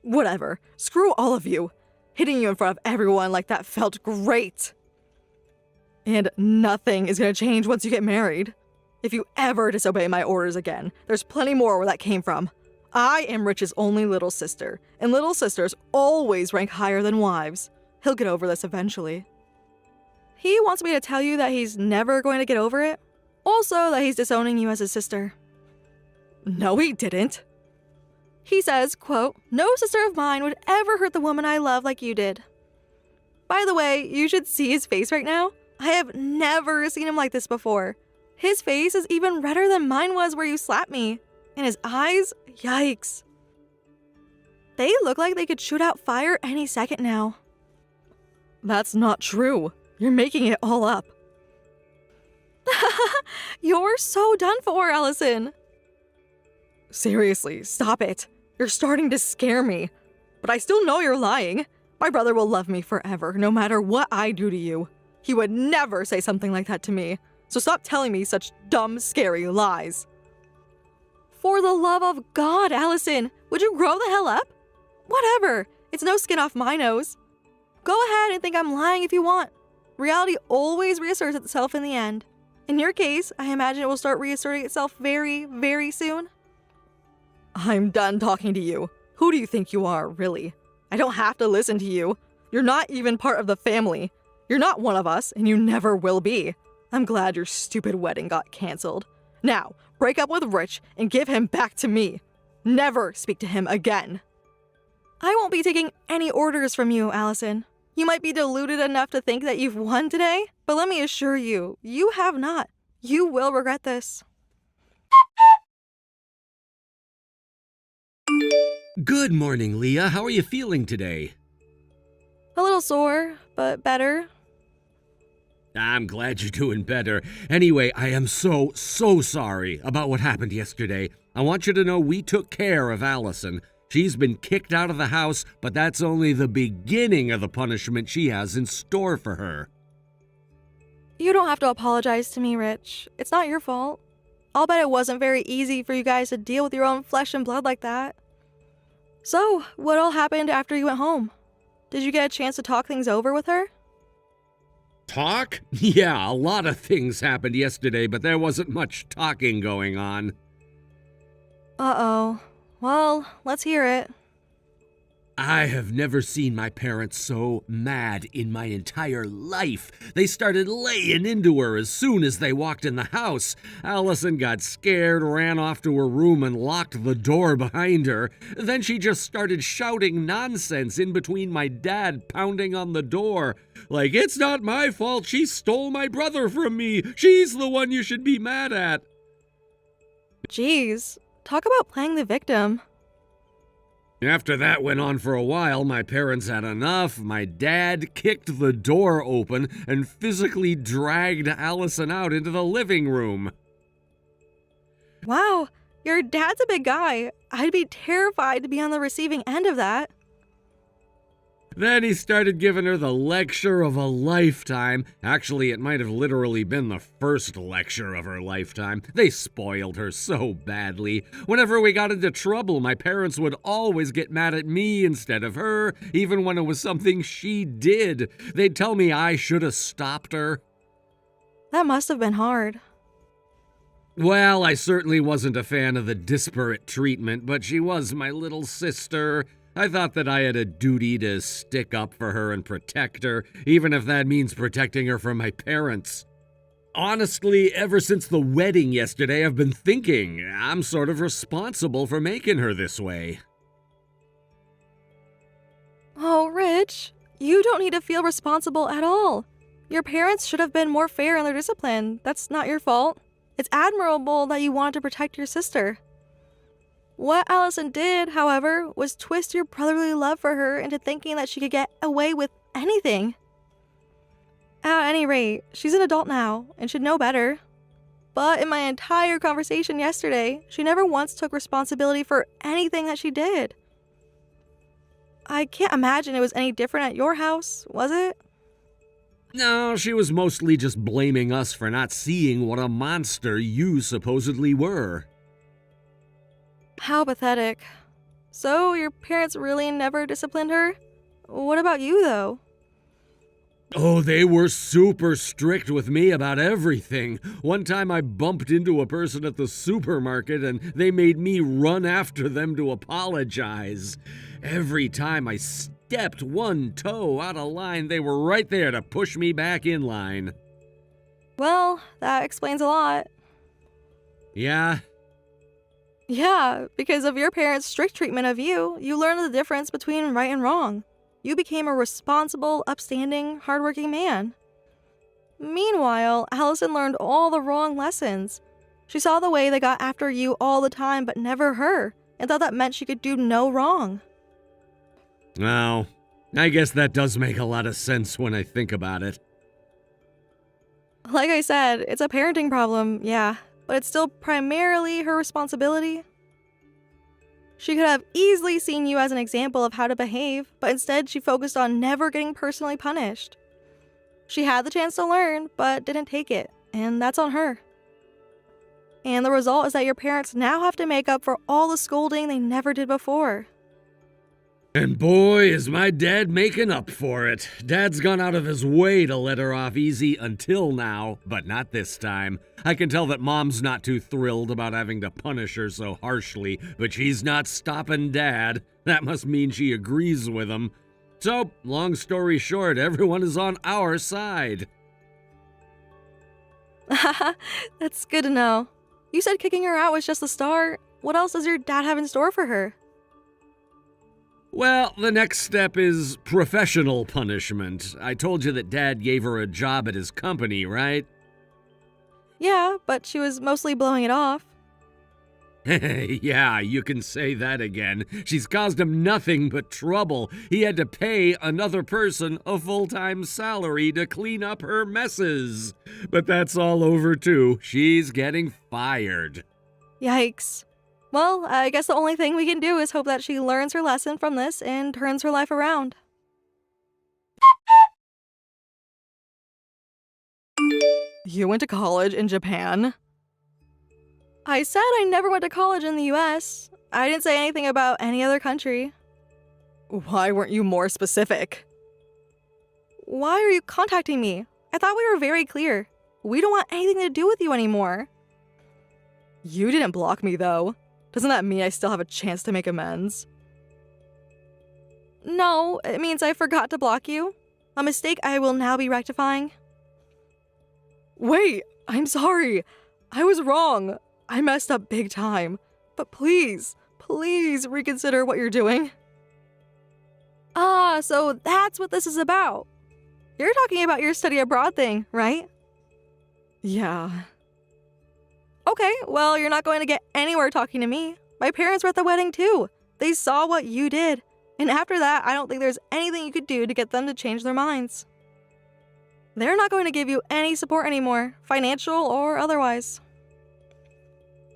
Whatever. Screw all of you. Hitting you in front of everyone like that felt great. And nothing is going to change once you get married. If you ever disobey my orders again, there's plenty more where that came from. I am Rich's only little sister, and little sisters always rank higher than wives. He'll get over this eventually. He wants me to tell you that he's never going to get over it. Also, that he's disowning you as his sister. No, he didn't. He says, quote, "No sister of mine would ever hurt the woman I love like you did." By the way, you should see his face right now. I have never seen him like this before. His face is even redder than mine was where you slapped me. And his eyes, yikes. They look like they could shoot out fire any second now. That's not true. You're making it all up. You're so done for, Allyson. Seriously, stop it. You're starting to scare me. But I still know you're lying. My brother will love me forever, no matter what I do to you. He would never say something like that to me. So stop telling me such dumb, scary lies. For the love of God, Allyson, would you grow the hell up? Whatever. It's no skin off my nose. Go ahead and think I'm lying if you want. Reality always reasserts itself in the end. In your case, I imagine it will start reasserting itself very, very soon. I'm done talking to you. Who do you think you are, really? I don't have to listen to you. You're not even part of the family. You're not one of us, and you never will be. I'm glad your stupid wedding got canceled. Now, break up with Rich and give him back to me. Never speak to him again. I won't be taking any orders from you, Allyson. You might be deluded enough to think that you've won today, but let me assure you, you have not. You will regret this. Good morning, Leah. How are you feeling today? A little sore, but better. I'm glad you're doing better. Anyway, I am so sorry about what happened yesterday. I want you to know we took care of Allyson. She's been kicked out of the house, but that's only the beginning of the punishment she has in store for her. You don't have to apologize to me, Rich. It's not your fault. I'll bet it wasn't very easy for you guys to deal with your own flesh and blood like that. So, what all happened after you went home? Did you get a chance to talk things over with her? Talk? Yeah, a lot of things happened yesterday, but there wasn't much talking going on. Uh-oh. Well, let's hear it. I have never seen my parents so mad in my entire life. They started laying into her as soon as they walked in the house. Allyson got scared, ran off to her room, and locked the door behind her. Then she just started shouting nonsense in between my dad pounding on the door. Like, it's not my fault. She stole my brother from me. She's the one you should be mad at. Jeez, talk about playing the victim. After that went on for a while, my parents had enough. My dad kicked the door open and physically dragged Allyson out into the living room. Wow, your dad's a big guy. I'd be terrified to be on the receiving end of that. Then he started giving her the lecture of a lifetime. Actually, it might have literally been the first lecture of her lifetime. They spoiled her so badly. Whenever we got into trouble, my parents would always get mad at me instead of her, even when it was something she did. They'd tell me I should have stopped her. That must have been hard. Well, I certainly wasn't a fan of the disparate treatment, but she was my little sister. I thought that I had a duty to stick up for her and protect her, even if that means protecting her from my parents. Honestly, ever since the wedding yesterday, I've been thinking I'm sort of responsible for making her this way. Oh, Rich, you don't need to feel responsible at all. Your parents should have been more fair in their discipline. That's not your fault. It's admirable that you wanted to protect your sister. What Allyson did, however, was twist your brotherly love for her into thinking that she could get away with anything. At any rate, she's an adult now and should know better. But in my entire conversation yesterday, she never once took responsibility for anything that she did. I can't imagine it was any different at your house, was it? No, she was mostly just blaming us for not seeing what a monster you supposedly were. How pathetic. So, your parents really never disciplined her? What about you, though? Oh, they were super strict with me about everything. One time I bumped into a person at the supermarket and they made me run after them to apologize. Every time I stepped one toe out of line, they were right there to push me back in line. Well, that explains a lot. Yeah? Yeah, because of your parents' strict treatment of you, you learned the difference between right and wrong. You became a responsible, upstanding, hardworking man. Meanwhile, Allyson learned all the wrong lessons. She saw the way they got after you all the time, but never her, and thought that meant she could do no wrong. Oh, I guess that does make a lot of sense when I think about it. Like I said, it's a parenting problem, yeah, but it's still primarily her responsibility. She could have easily seen you as an example of how to behave, but instead she focused on never getting personally punished. She had the chance to learn, but didn't take it, and that's on her. And the result is that your parents now have to make up for all the scolding they never did before. And boy, is my dad making up for it. Dad's gone out of his way to let her off easy until now, but not this time. I can tell that Mom's not too thrilled about having to punish her so harshly, but she's not stopping Dad. That must mean she agrees with him. So, long story short, everyone is on our side. That's good to know. You said kicking her out was just the start. What else does your dad have in store for her? Well, the next step is professional punishment. I told you that Dad gave her a job at his company, right? Yeah, but she was mostly blowing it off. Yeah, you can say that again. She's caused him nothing but trouble. He had to pay another person a full-time salary to clean up her messes. But that's all over too. She's getting fired. Yikes. Well, I guess the only thing we can do is hope that she learns her lesson from this and turns her life around. You went to college in Japan? I said I never went to college in the US. I didn't say anything about any other country. Why weren't you more specific? Why are you contacting me? I thought we were very clear. We don't want anything to do with you anymore. You didn't block me, though. Doesn't that mean I still have a chance to make amends? No, it means I forgot to block you. A mistake I will now be rectifying. Wait, I'm sorry. I was wrong. I messed up big time. But please reconsider what you're doing. Ah, so that's what this is about. You're talking about your study abroad thing, right? Yeah. Okay, well, you're not going to get anywhere talking to me. My parents were at the wedding too. They saw what you did. And after that, I don't think there's anything you could do to get them to change their minds. They're not going to give you any support anymore, financial or otherwise.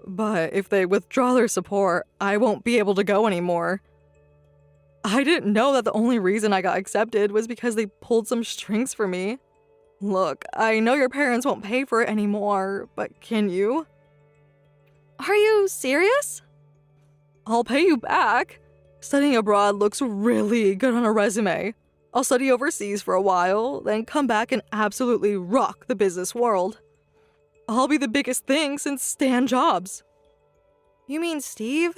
But if they withdraw their support, I won't be able to go anymore. I didn't know that the only reason I got accepted was because they pulled some strings for me. Look, I know your parents won't pay for it anymore, but can you? Are you serious? I'll pay you back. Studying abroad looks really good on a resume. I'll study overseas for a while, then come back and absolutely rock the business world. I'll be the biggest thing since Stan Jobs. You mean Steve?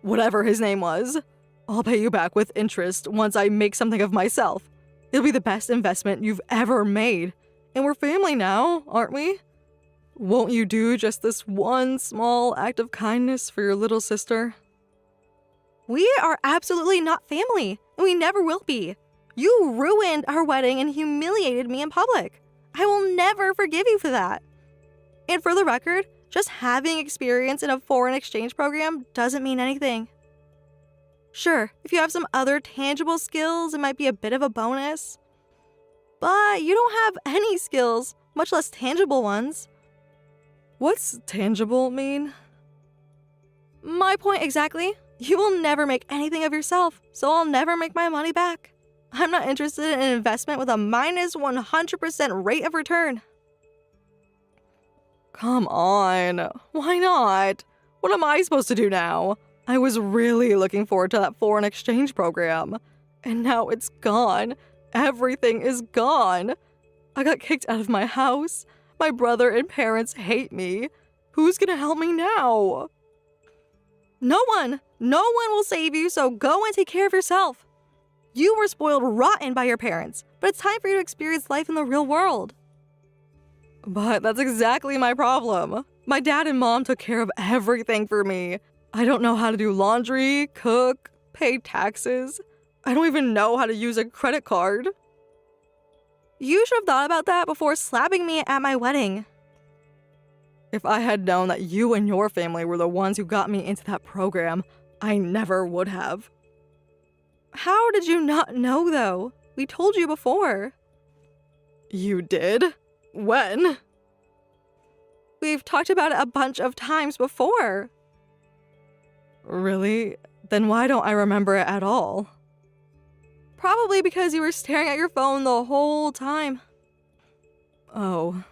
Whatever his name was. I'll pay you back with interest once I make something of myself. It'll be the best investment you've ever made. And we're family now, aren't we? Won't you do just this one small act of kindness for your little sister? We are absolutely not family, and we never will be. You ruined our wedding and humiliated me in public. I will never forgive you for that. And for the record, just having experience in a foreign exchange program doesn't mean anything. Sure, if you have some other tangible skills, it might be a bit of a bonus. But you don't have any skills, much less tangible ones. What's tangible mean? My point exactly. You will never make anything of yourself, so I'll never make my money back. I'm not interested in an investment with a minus 100% rate of return. Come on, why not? What am I supposed to do now? I was really looking forward to that foreign exchange program. And now it's gone. Everything is gone. I got kicked out of my house. My brother and parents hate me. Who's gonna help me now? No one! No one will save you, so go and take care of yourself. You were spoiled rotten by your parents, but it's time for you to experience life in the real world. But that's exactly my problem. My dad and mom took care of everything for me. I don't know how to do laundry, cook, pay taxes. I don't even know how to use a credit card. You should have thought about that before slapping me at my wedding. If I had known that you and your family were the ones who got me into that program, I never would have. How did you not know, though? We told you before. You did? When? We've talked about it a bunch of times before. Really? Then why don't I remember it at all? Probably because you were staring at your phone the whole time. Oh.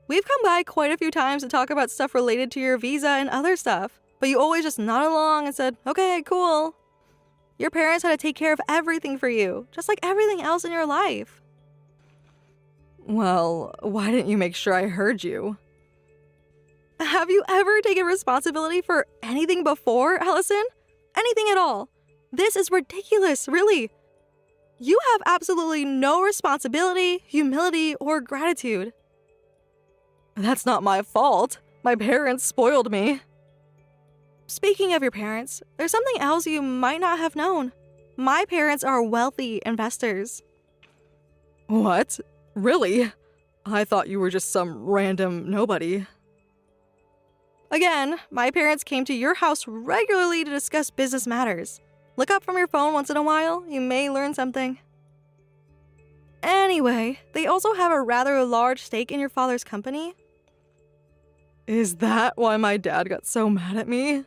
We've come by quite a few times to talk about stuff related to your visa and other stuff, but you always just nodded along and said, okay, cool. Your parents had to take care of everything for you, just like everything else in your life. Well, why didn't you make sure I heard you? Have you ever taken responsibility for anything before, Allyson? Anything at all? This is ridiculous, really. You have absolutely no responsibility, humility, or gratitude. That's not my fault. My parents spoiled me. Speaking of your parents, there's something else you might not have known. My parents are wealthy investors. What? Really? I thought you were just some random nobody. Again, my parents came to your house regularly to discuss business matters. Look up from your phone once in a while, you may learn something. Anyway, they also have a rather large stake in your father's company. Is that why my dad got so mad at me?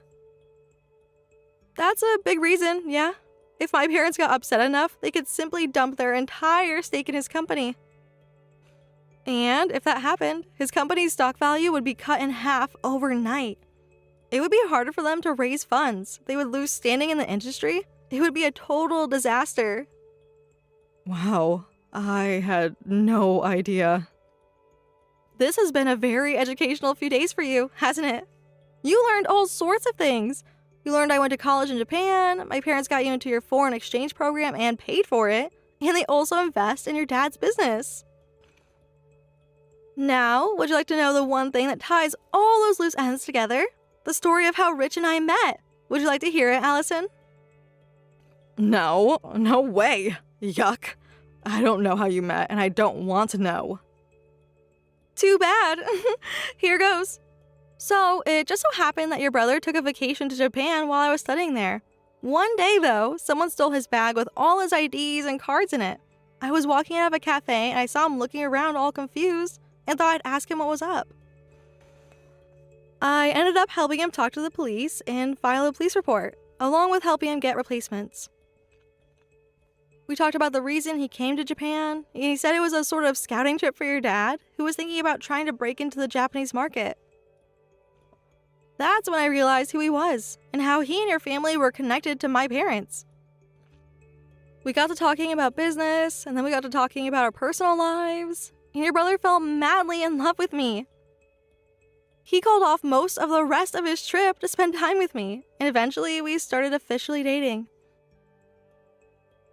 That's a big reason, yeah. If my parents got upset enough, they could simply dump their entire stake in his company. And if that happened, his company's stock value would be cut in half overnight. It would be harder for them to raise funds. They would lose standing in the industry. It would be a total disaster. Wow, I had no idea. This has been a very educational few days for you, hasn't it? You learned all sorts of things. You learned I went to college in Japan, my parents got you into your foreign exchange program and paid for it, and they also invest in your dad's business. Now, would you like to know the one thing that ties all those loose ends together? The story of how Rich and I met. Would you like to hear it, Allyson? No, no way. Yuck. I don't know how you met, and I don't want to know. Too bad. Here goes. So, it just so happened that your brother took a vacation to Japan while I was studying there. One day, though, someone stole his bag with all his IDs and cards in it. I was walking out of a cafe and I saw him looking around all confused and thought I'd ask him what was up. I ended up helping him talk to the police and file a police report, along with helping him get replacements. We talked about the reason he came to Japan, and he said it was a sort of scouting trip for your dad, who was thinking about trying to break into the Japanese market. That's when I realized who he was, and how he and your family were connected to my parents. We got to talking about business, and then we got to talking about our personal lives, and your brother fell madly in love with me. He called off most of the rest of his trip to spend time with me, and eventually we started officially dating.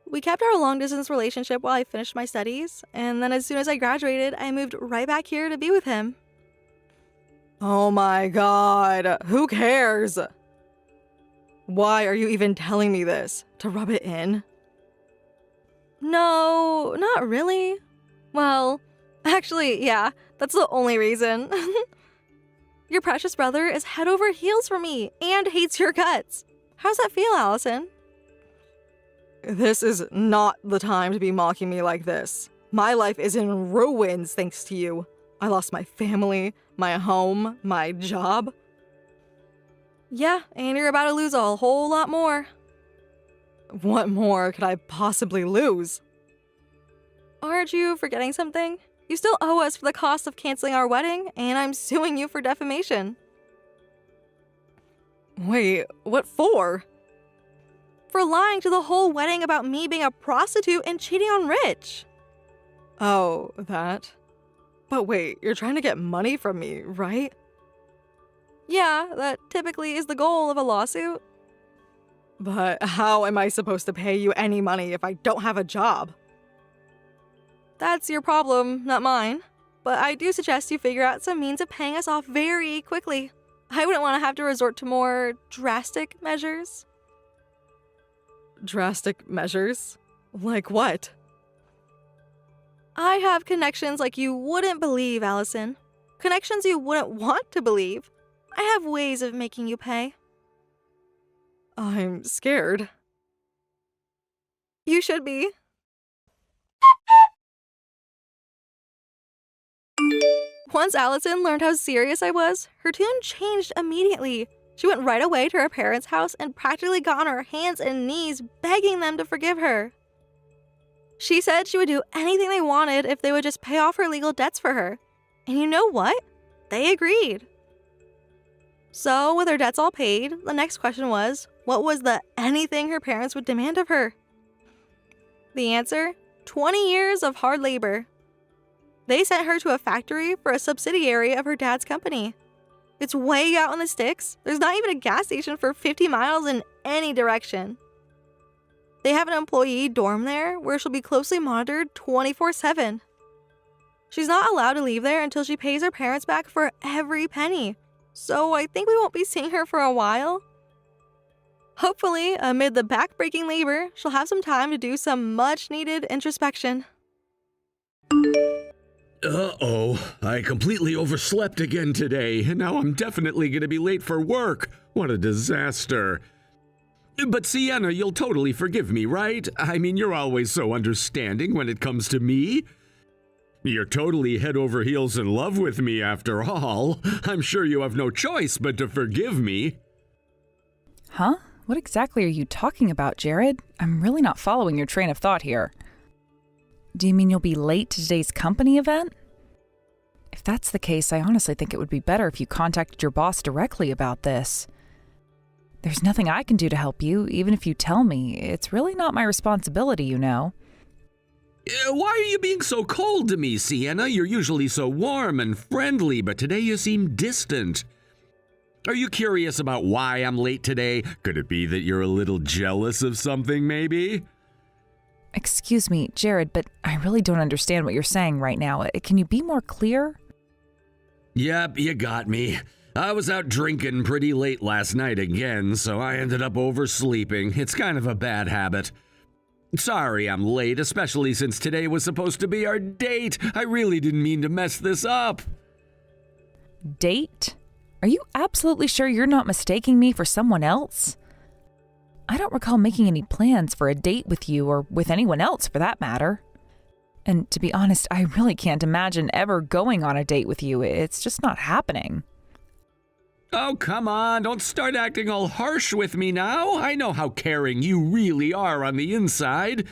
We kept our long-distance relationship while I finished my studies, and then as soon as I graduated, I moved right back here to be with him. Oh my god, who cares? Why are you even telling me this? To rub it in? No, not really. Well, actually, yeah, that's the only reason. Your precious brother is head over heels for me and hates your guts. How's that feel, Allyson? This is not the time to be mocking me like this. My life is in ruins thanks to you. I lost my family, my home, my job. Yeah, and you're about to lose a whole lot more. What more could I possibly lose? Aren't you forgetting something? You still owe us for the cost of canceling our wedding, and I'm suing you for defamation. Wait, what for? For lying to the whole wedding about me being a prostitute and cheating on Rich. Oh, that? But wait, you're trying to get money from me, right? Yeah, that typically is the goal of a lawsuit. But how am I supposed to pay you any money if I don't have a job? That's your problem, not mine. But I do suggest you figure out some means of paying us off very quickly. I wouldn't want to have to resort to more drastic measures. Drastic measures? Like what? I have connections like you wouldn't believe, Allyson. Connections you wouldn't want to believe. I have ways of making you pay. I'm scared. You should be. Once Allyson learned how serious I was, her tune changed immediately. She went right away to her parents' house and practically got on her hands and knees begging them to forgive her. She said she would do anything they wanted if they would just pay off her legal debts for her. And you know what? They agreed. So, with her debts all paid, the next question was, what was the anything her parents would demand of her? The answer? 20 years of hard labor. They sent her to a factory for a subsidiary of her dad's company. It's way out in the sticks. There's not even a gas station for 50 miles in any direction. They have an employee dorm there where she'll be closely monitored 24/7. She's not allowed to leave there until she pays her parents back for every penny. So I think we won't be seeing her for a while. Hopefully, amid the back-breaking labor, she'll have some time to do some much-needed introspection. Uh-oh, I completely overslept again today, and now I'm definitely going to be late for work. What a disaster. But Sienna, you'll totally forgive me, right? I mean, you're always so understanding when it comes to me. You're totally head over heels in love with me after all. I'm sure you have no choice but to forgive me. Huh? What exactly are you talking about, Jared? I'm really not following your train of thought here. Do you mean you'll be late to today's company event? If that's the case, I honestly think it would be better if you contacted your boss directly about this. There's nothing I can do to help you, even if you tell me. It's really not my responsibility, you know. Why are you being so cold to me, Sienna? You're usually so warm and friendly, but today you seem distant. Are you curious about why I'm late today? Could it be that you're a little jealous of something, maybe? Excuse me, Jared, but I really don't understand what you're saying right now. Can you be more clear? Yep, you got me. I was out drinking pretty late last night again, so I ended up oversleeping. It's kind of a bad habit. Sorry I'm late, especially since today was supposed to be our date. I really didn't mean to mess this up. Date? Are you absolutely sure you're not mistaking me for someone else? I don't recall making any plans for a date with you or with anyone else for that matter. And to be honest, I really can't imagine ever going on a date with you. It's just not happening. Oh, come on, don't start acting all harsh with me now. I know how caring you really are on the inside.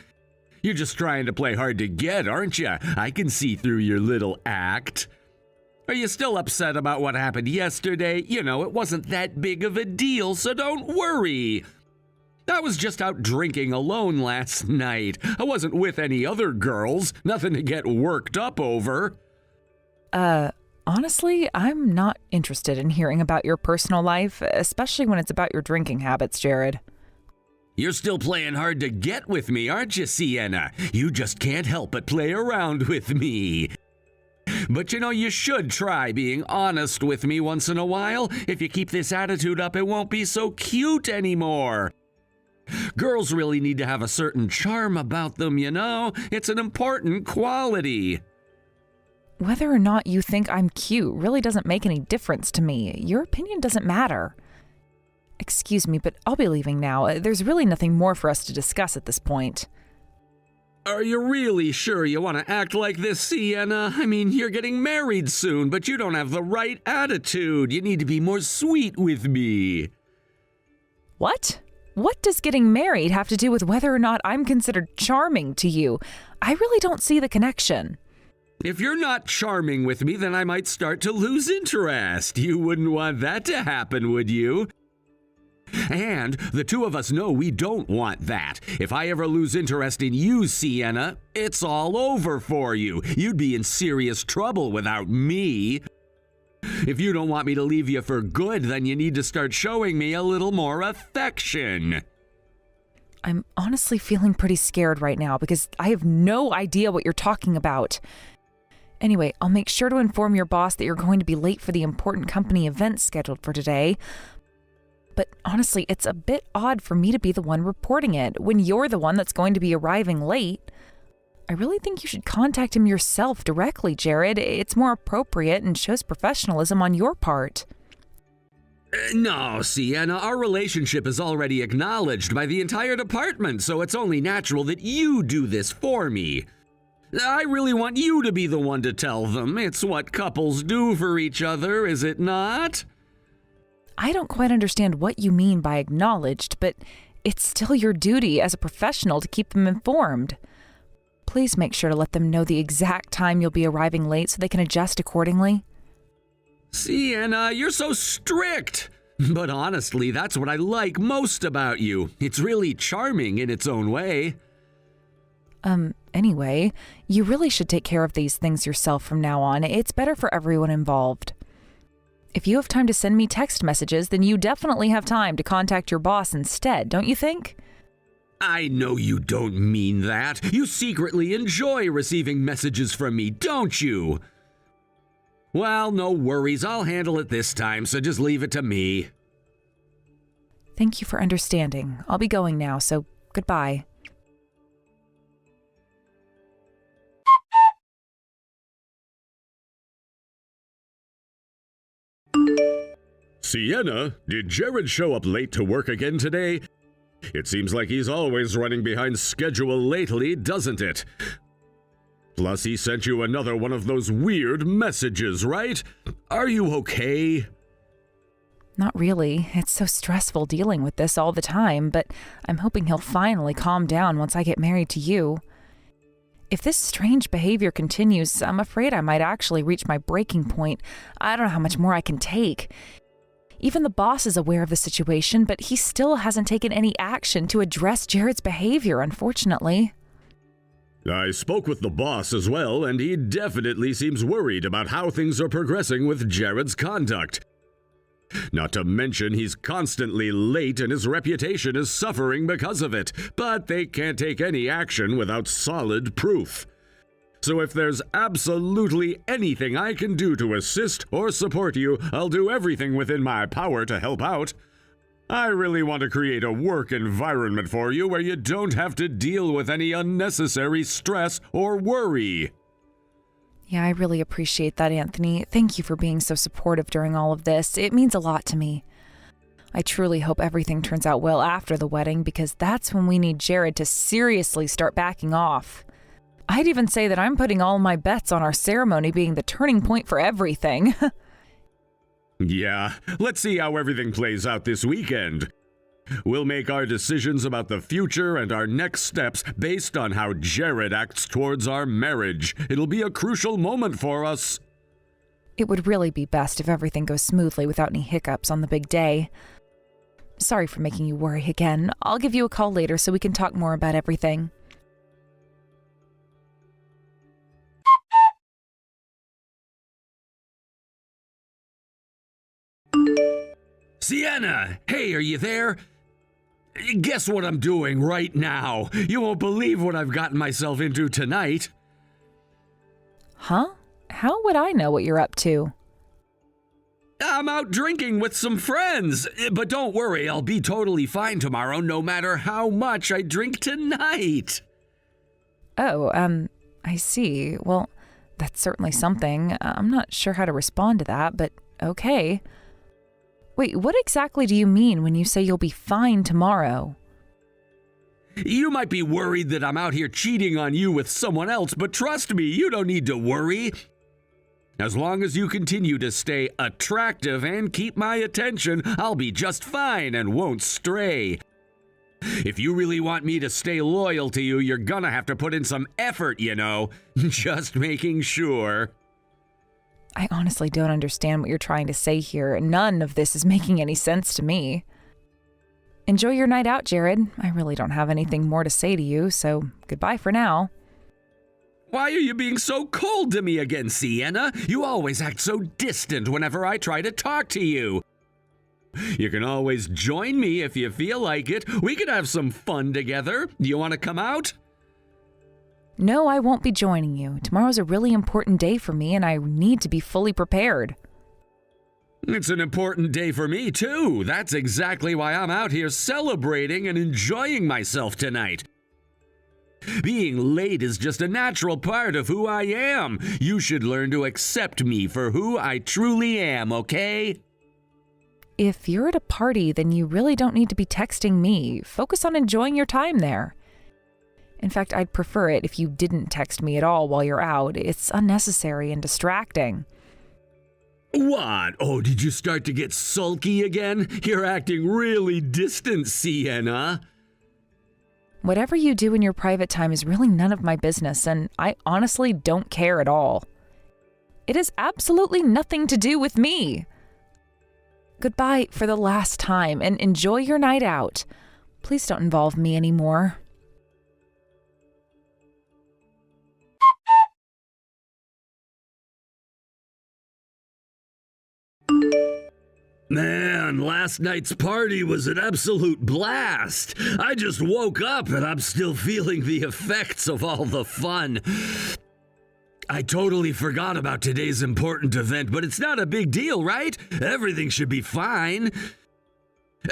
You're just trying to play hard to get, aren't you? I can see through your little act. Are you still upset about what happened yesterday? You know, it wasn't that big of a deal, so don't worry. I was just out drinking alone last night. I wasn't with any other girls. Nothing to get worked up over. Honestly, I'm not interested in hearing about your personal life, especially when it's about your drinking habits, Jared. You're still playing hard to get with me, aren't you, Sienna? You just can't help but play around with me. But you know, you should try being honest with me once in a while. If you keep this attitude up, it won't be so cute anymore. Girls really need to have a certain charm about them, you know? It's an important quality. Whether or not you think I'm cute really doesn't make any difference to me. Your opinion doesn't matter. Excuse me, but I'll be leaving now. There's really nothing more for us to discuss at this point. Are you really sure you want to act like this, Sienna? I mean, you're getting married soon, but you don't have the right attitude. You need to be more sweet with me. What? What does getting married have to do with whether or not I'm considered charming to you? I really don't see the connection. If you're not charming with me, then I might start to lose interest. You wouldn't want that to happen, would you? And the two of us know we don't want that. If I ever lose interest in you, Sienna, it's all over for you. You'd be in serious trouble without me. If you don't want me to leave you for good, then you need to start showing me a little more affection. I'm honestly feeling pretty scared right now because I have no idea what you're talking about. Anyway, I'll make sure to inform your boss that you're going to be late for the important company event scheduled for today. But honestly, it's a bit odd for me to be the one reporting it when you're the one that's going to be arriving late. I really think you should contact him yourself directly, Jared. It's more appropriate and shows professionalism on your part. No, Sienna, our relationship is already acknowledged by the entire department, so it's only natural that you do this for me. I really want you to be the one to tell them. It's what couples do for each other, is it not? I don't quite understand what you mean by acknowledged, but it's still your duty as a professional to keep them informed. Please make sure to let them know the exact time you'll be arriving late so they can adjust accordingly. Sienna, you're so strict. But honestly, that's what I like most about you. It's really charming in its own way. Anyway, you really should take care of these things yourself from now on. It's better for everyone involved. If you have time to send me text messages, then you definitely have time to contact your boss instead, don't you think? I know you don't mean that. You secretly enjoy receiving messages from me, don't you? Well, no worries. I'll handle it this time, so just leave it to me. Thank you for understanding. I'll be going now, so goodbye. Sienna, did Jared show up late to work again today? It seems like he's always running behind schedule lately, doesn't it? Plus, he sent you another one of those weird messages, right? Are you okay? Not really. It's so stressful dealing with this all the time, but I'm hoping he'll finally calm down once I get married to you. If this strange behavior continues, I'm afraid I might actually reach my breaking point. I don't know how much more I can take. Even the boss is aware of the situation, but he still hasn't taken any action to address Jared's behavior, unfortunately. I spoke with the boss as well, and he definitely seems worried about how things are progressing with Jared's conduct. Not to mention he's constantly late and his reputation is suffering because of it, but they can't take any action without solid proof. So if there's absolutely anything I can do to assist or support you, I'll do everything within my power to help out. I really want to create a work environment for you where you don't have to deal with any unnecessary stress or worry. Yeah, I really appreciate that, Anthony. Thank you for being so supportive during all of this. It means a lot to me. I truly hope everything turns out well after the wedding, because that's when we need Jared to seriously start backing off. I'd even say that I'm putting all my bets on our ceremony being the turning point for everything. Yeah, let's see how everything plays out this weekend. We'll make our decisions about the future and our next steps based on how Jared acts towards our marriage. It'll be a crucial moment for us. It would really be best if everything goes smoothly without any hiccups on the big day. Sorry for making you worry again. I'll give you a call later so we can talk more about everything. Sienna! Hey, are you there? Guess what I'm doing right now? You won't believe what I've gotten myself into tonight. Huh? How would I know what you're up to? I'm out drinking with some friends. But don't worry, I'll be totally fine tomorrow no matter how much I drink tonight. Oh, I see. Well, that's certainly something. I'm not sure how to respond to that, but okay. Wait, what exactly do you mean when you say you'll be fine tomorrow? You might be worried that I'm out here cheating on you with someone else, but trust me, you don't need to worry. As long as you continue to stay attractive and keep my attention, I'll be just fine and won't stray. If you really want me to stay loyal to you, you're gonna have to put in some effort, you know. Just making sure. I honestly don't understand what you're trying to say here. None of this is making any sense to me. Enjoy your night out, Jared. I really don't have anything more to say to you, so goodbye for now. Why are you being so cold to me again, Sienna? You always act so distant whenever I try to talk to you. You can always join me if you feel like it. We could have some fun together. Do you want to come out? No, I won't be joining you. Tomorrow's a really important day for me, and I need to be fully prepared. It's an important day for me, too. That's exactly why I'm out here celebrating and enjoying myself tonight. Being late is just a natural part of who I am. You should learn to accept me for who I truly am, okay? If you're at a party, then you really don't need to be texting me. Focus on enjoying your time there. In fact, I'd prefer it if you didn't text me at all while you're out. It's unnecessary and distracting. What? Oh, did you start to get sulky again? You're acting really distant, Sienna. Whatever you do in your private time is really none of my business, and I honestly don't care at all. It has absolutely nothing to do with me. Goodbye for the last time, and enjoy your night out. Please don't involve me anymore. Man, last night's party was an absolute blast. I just woke up and I'm still feeling the effects of all the fun. I totally forgot about today's important event, but it's not a big deal, right? Everything should be fine.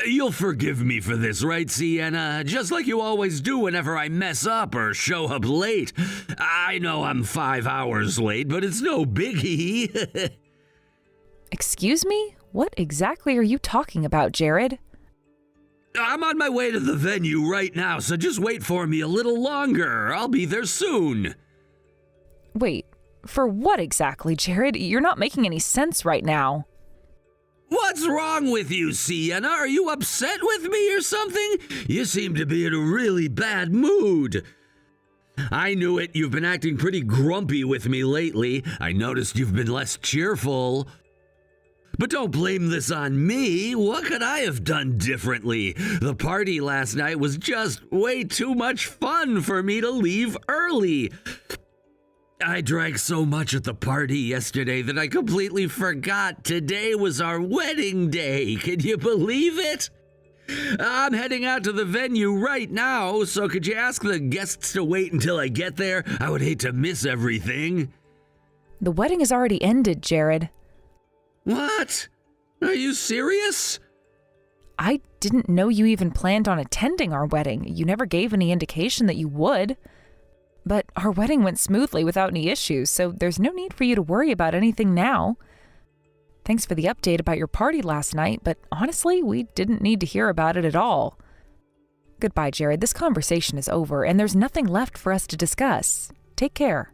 You'll forgive me for this, right, Sienna? Just like you always do whenever I mess up or show up late. I know I'm 5 hours late, but it's no biggie. Excuse me? What exactly are you talking about, Jared? I'm on my way to the venue right now, so just wait for me a little longer. I'll be there soon. Wait, for what exactly, Jared? You're not making any sense right now. What's wrong with you, Sienna? Are you upset with me or something? You seem to be in a really bad mood. I knew it. You've been acting pretty grumpy with me lately. I noticed you've been less cheerful. But don't blame this on me. What could I have done differently? The party last night was just way too much fun for me to leave early. I drank so much at the party yesterday that I completely forgot today was our wedding day. Can you believe it? I'm heading out to the venue right now, so could you ask the guests to wait until I get there? I would hate to miss everything. The wedding has already ended, Jared. What? Are you serious? I didn't know you even planned on attending our wedding. You never gave any indication that you would. But our wedding went smoothly without any issues, so there's no need for you to worry about anything now. Thanks for the update about your party last night, but honestly, we didn't need to hear about it at all. Goodbye, Jared. This conversation is over, and there's nothing left for us to discuss. Take care.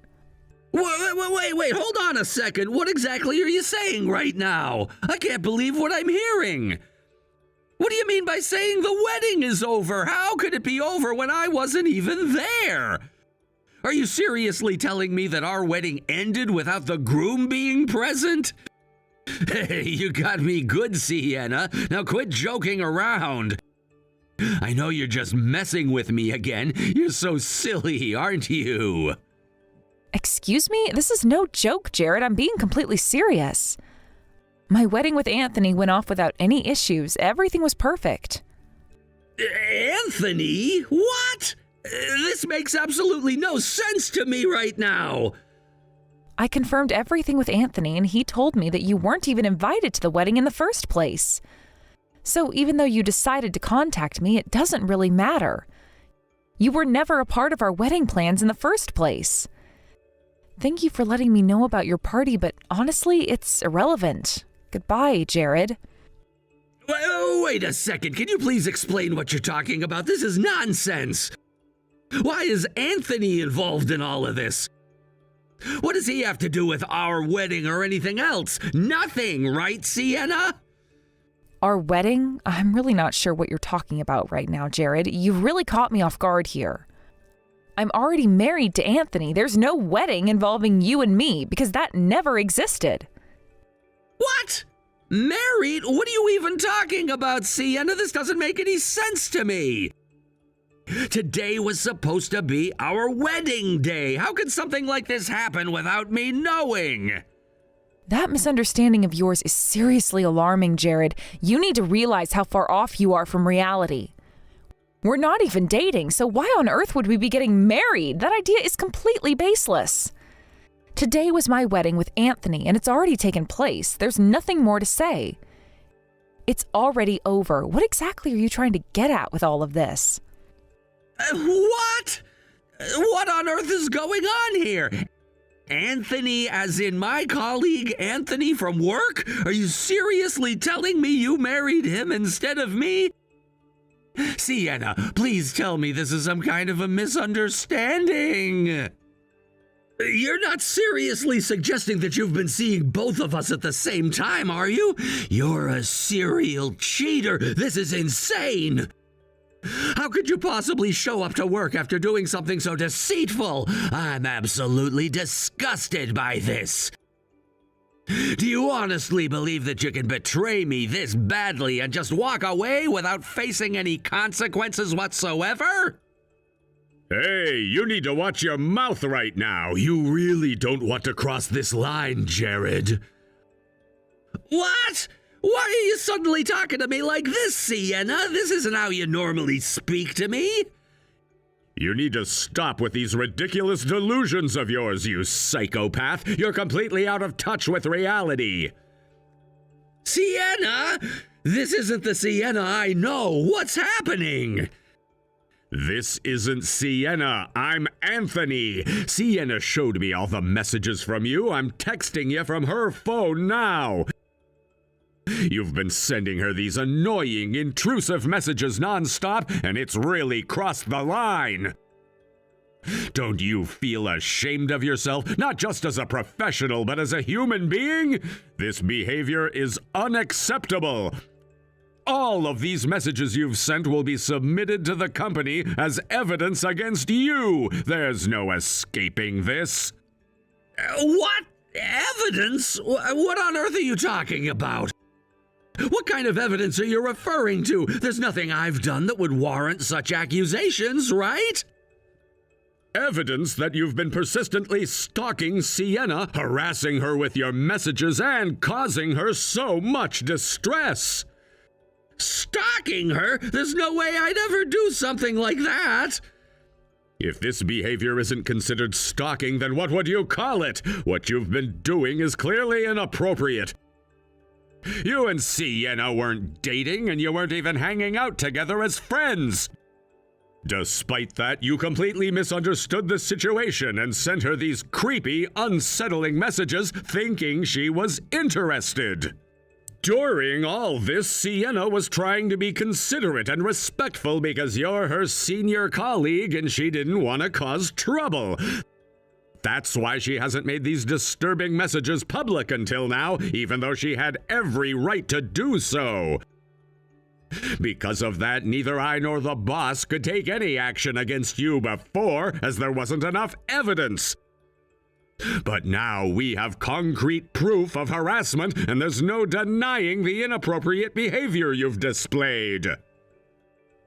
Wait, hold on a second. What exactly are you saying right now? I can't believe what I'm hearing. What do you mean by saying the wedding is over? How could it be over when I wasn't even there? Are you seriously telling me that our wedding ended without the groom being present? Hey, you got me good, Sienna. Now quit joking around. I know you're just messing with me again. You're so silly, aren't you? Excuse me? This is no joke, Jared. I'm being completely serious. My wedding with Anthony went off without any issues. Everything was perfect. Anthony? What? This makes absolutely no sense to me right now. I confirmed everything with Anthony, and he told me that you weren't even invited to the wedding in the first place. So even though you decided to contact me, it doesn't really matter. You were never a part of our wedding plans in the first place. Thank you for letting me know about your party, but honestly, it's irrelevant. Goodbye, Jared. Wait a second. Can you please explain what you're talking about? This is nonsense. Why is Anthony involved in all of this? What does he have to do with our wedding or anything else? Nothing, right, Sienna? Our wedding? I'm really not sure what you're talking about right now, Jared. You've really caught me off guard here. I'm already married to Anthony. There's no wedding involving you and me because that never existed. What? Married? What are you even talking about, Sienna? This doesn't make any sense to me. Today was supposed to be our wedding day. How could something like this happen without me knowing? That misunderstanding of yours is seriously alarming, Jared. You need to realize how far off you are from reality. We're not even dating, so why on earth would we be getting married? That idea is completely baseless. Today was my wedding with Anthony, and it's already taken place. There's nothing more to say. It's already over. What exactly are you trying to get at with all of this? What? What on earth is going on here? Anthony, as in my colleague Anthony from work? Are you seriously telling me you married him instead of me? Sienna, please tell me this is some kind of a misunderstanding. You're not seriously suggesting that you've been seeing both of us at the same time, are you? You're a serial cheater. This is insane. How could you possibly show up to work after doing something so deceitful? I'm absolutely disgusted by this. Do you honestly believe that you can betray me this badly and just walk away without facing any consequences whatsoever? Hey, you need to watch your mouth right now. You really don't want to cross this line, Jared. What? Why are you suddenly talking to me like this, Sienna? This isn't how you normally speak to me. You need to stop with these ridiculous delusions of yours, you psychopath. You're completely out of touch with reality. Sienna? This isn't the Sienna I know. What's happening? This isn't Sienna. I'm Anthony. Sienna showed me all the messages from you. I'm texting you from her phone now. You've been sending her these annoying, intrusive messages nonstop, and it's really crossed the line. Don't you feel ashamed of yourself, not just as a professional, but as a human being? This behavior is unacceptable. All of these messages you've sent will be submitted to the company as evidence against you. There's no escaping this. What? Evidence? What on earth are you talking about? What kind of evidence are you referring to? There's nothing I've done that would warrant such accusations, right? Evidence that you've been persistently stalking Sienna, harassing her with your messages, and causing her so much distress. Stalking her? There's no way I'd ever do something like that. If this behavior isn't considered stalking, then what would you call it? What you've been doing is clearly inappropriate. You and Sienna weren't dating, and you weren't even hanging out together as friends. Despite that, you completely misunderstood the situation and sent her these creepy, unsettling messages thinking she was interested. During all this, Sienna was trying to be considerate and respectful because you're her senior colleague and she didn't want to cause trouble. That's why she hasn't made these disturbing messages public until now, even though she had every right to do so. Because of that, neither I nor the boss could take any action against you before, as there wasn't enough evidence. But now we have concrete proof of harassment, and there's no denying the inappropriate behavior you've displayed.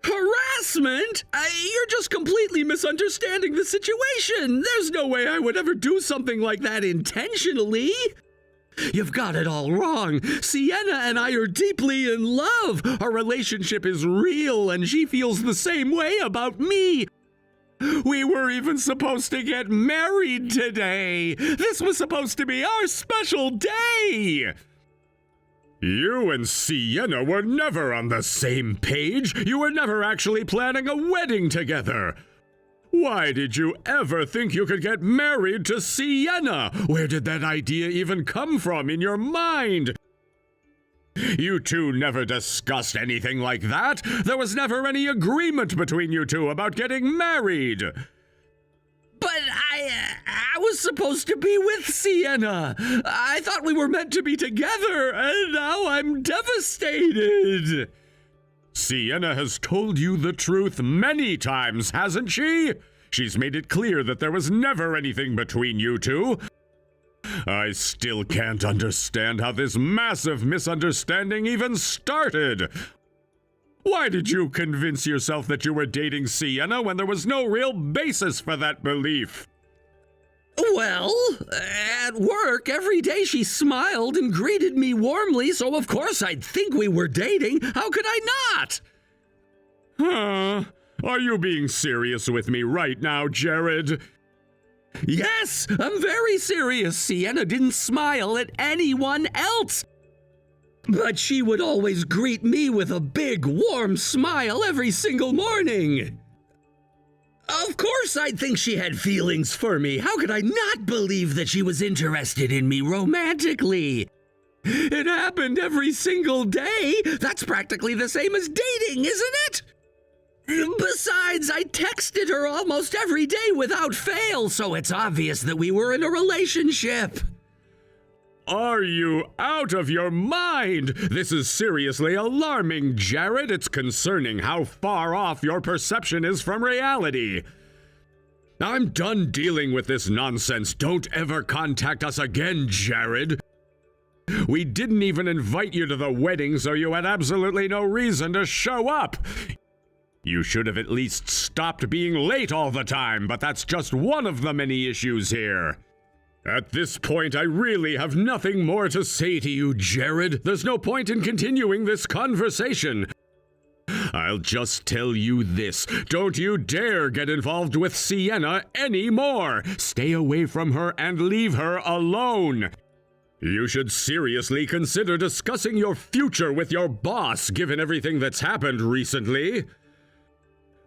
Harassment? You're just completely misunderstanding the situation. There's no way I would ever do something like that intentionally. You've got it all wrong. Sienna and I are deeply in love. Our relationship is real, and she feels the same way about me. We were even supposed to get married today. This was supposed to be our special day. You and Sienna were never on the same page. You were never actually planning a wedding together. Why did you ever think you could get married to Sienna? Where did that idea even come from in your mind? You two never discussed anything like that. There was never any agreement between you two about getting married. But I was supposed to be with Sienna. I thought we were meant to be together, and now I'm devastated. Sienna has told you the truth many times, hasn't she? She's made it clear that there was never anything between you two. I still can't understand how this massive misunderstanding even started. Why did you convince yourself that you were dating Sienna when there was no real basis for that belief? Well, at work, every day she smiled and greeted me warmly, so of course I'd think we were dating. How could I not? Huh? Are you being serious with me right now, Jared? Yes, I'm very serious. Sienna didn't smile at anyone else. But she would always greet me with a big, warm smile every single morning. Of course I'd think she had feelings for me. How could I not believe that she was interested in me romantically? It happened every single day. That's practically the same as dating, isn't it? Besides, I texted her almost every day without fail, so it's obvious that we were in a relationship. Are you out of your mind? This is seriously alarming, Jared. It's concerning how far off your perception is from reality. I'm done dealing with this nonsense. Don't ever contact us again, Jared. We didn't even invite you to the wedding, so you had absolutely no reason to show up. You should have at least stopped being late all the time, but that's just one of the many issues here. At this point, I really have nothing more to say to you, Jared. There's no point in continuing this conversation. I'll just tell you this. Don't you dare get involved with Sienna anymore. Stay away from her and leave her alone. You should seriously consider discussing your future with your boss, given everything that's happened recently.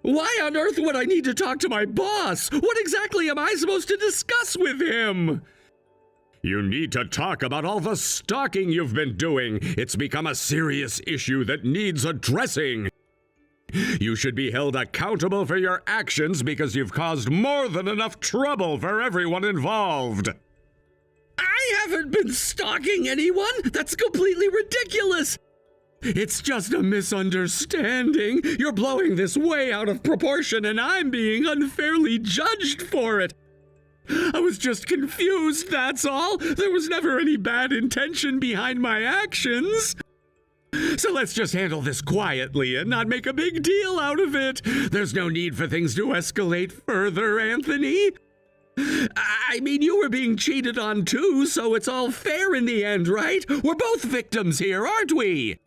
Why on earth would I need to talk to my boss? What exactly am I supposed to discuss with him? You need to talk about all the stalking you've been doing. It's become a serious issue that needs addressing. You should be held accountable for your actions because you've caused more than enough trouble for everyone involved. I haven't been stalking anyone. That's completely ridiculous. It's just a misunderstanding. You're blowing this way out of proportion, and I'm being unfairly judged for it. I was just confused, that's all. There was never any bad intention behind my actions. So let's just handle this quietly and not make a big deal out of it. There's no need for things to escalate further, Anthony. I mean, you were being cheated on too, so it's all fair in the end, right? We're both victims here, aren't we?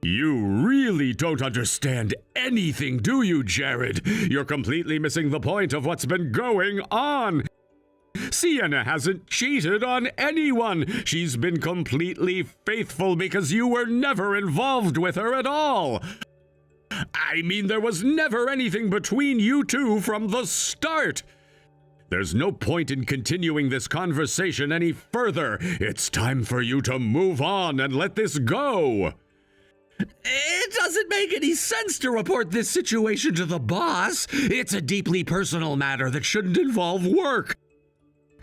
You really don't understand anything, do you, Jared? You're completely missing the point of what's been going on. Sienna hasn't cheated on anyone. She's been completely faithful because you were never involved with her at all. I mean, there was never anything between you two from the start. There's no point in continuing this conversation any further. It's time for you to move on and let this go. It doesn't make any sense to report this situation to the boss. It's a deeply personal matter that shouldn't involve work.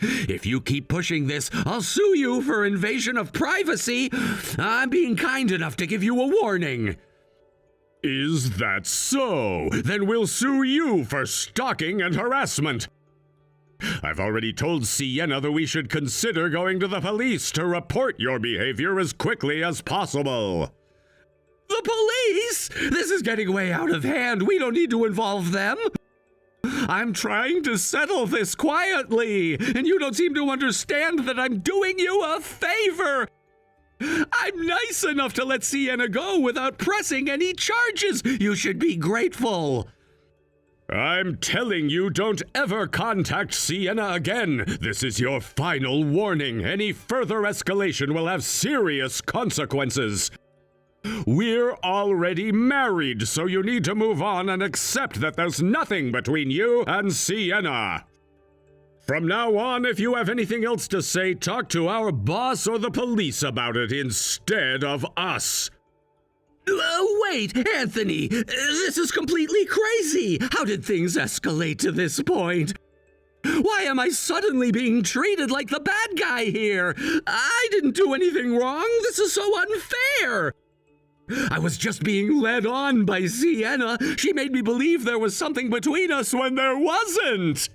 If you keep pushing this, I'll sue you for invasion of privacy. I'm being kind enough to give you a warning. Is that so? Then we'll sue you for stalking and harassment. I've already told Sienna that we should consider going to the police to report your behavior as quickly as possible. The police? This is getting way out of hand. We don't need to involve them. I'm trying to settle this quietly, and you don't seem to understand that I'm doing you a favor. I'm nice enough to let Sienna go without pressing any charges. You should be grateful. I'm telling you, don't ever contact Sienna again. This is your final warning. Any further escalation will have serious consequences. We're already married, so you need to move on and accept that there's nothing between you and Sienna. From now on, if you have anything else to say, talk to our boss or the police about it instead of us. Wait, Anthony, this is completely crazy. How did things escalate to this point? Why am I suddenly being treated like the bad guy here? I didn't do anything wrong. This is so unfair. I was just being led on by Sienna. She made me believe there was something between us when there wasn't.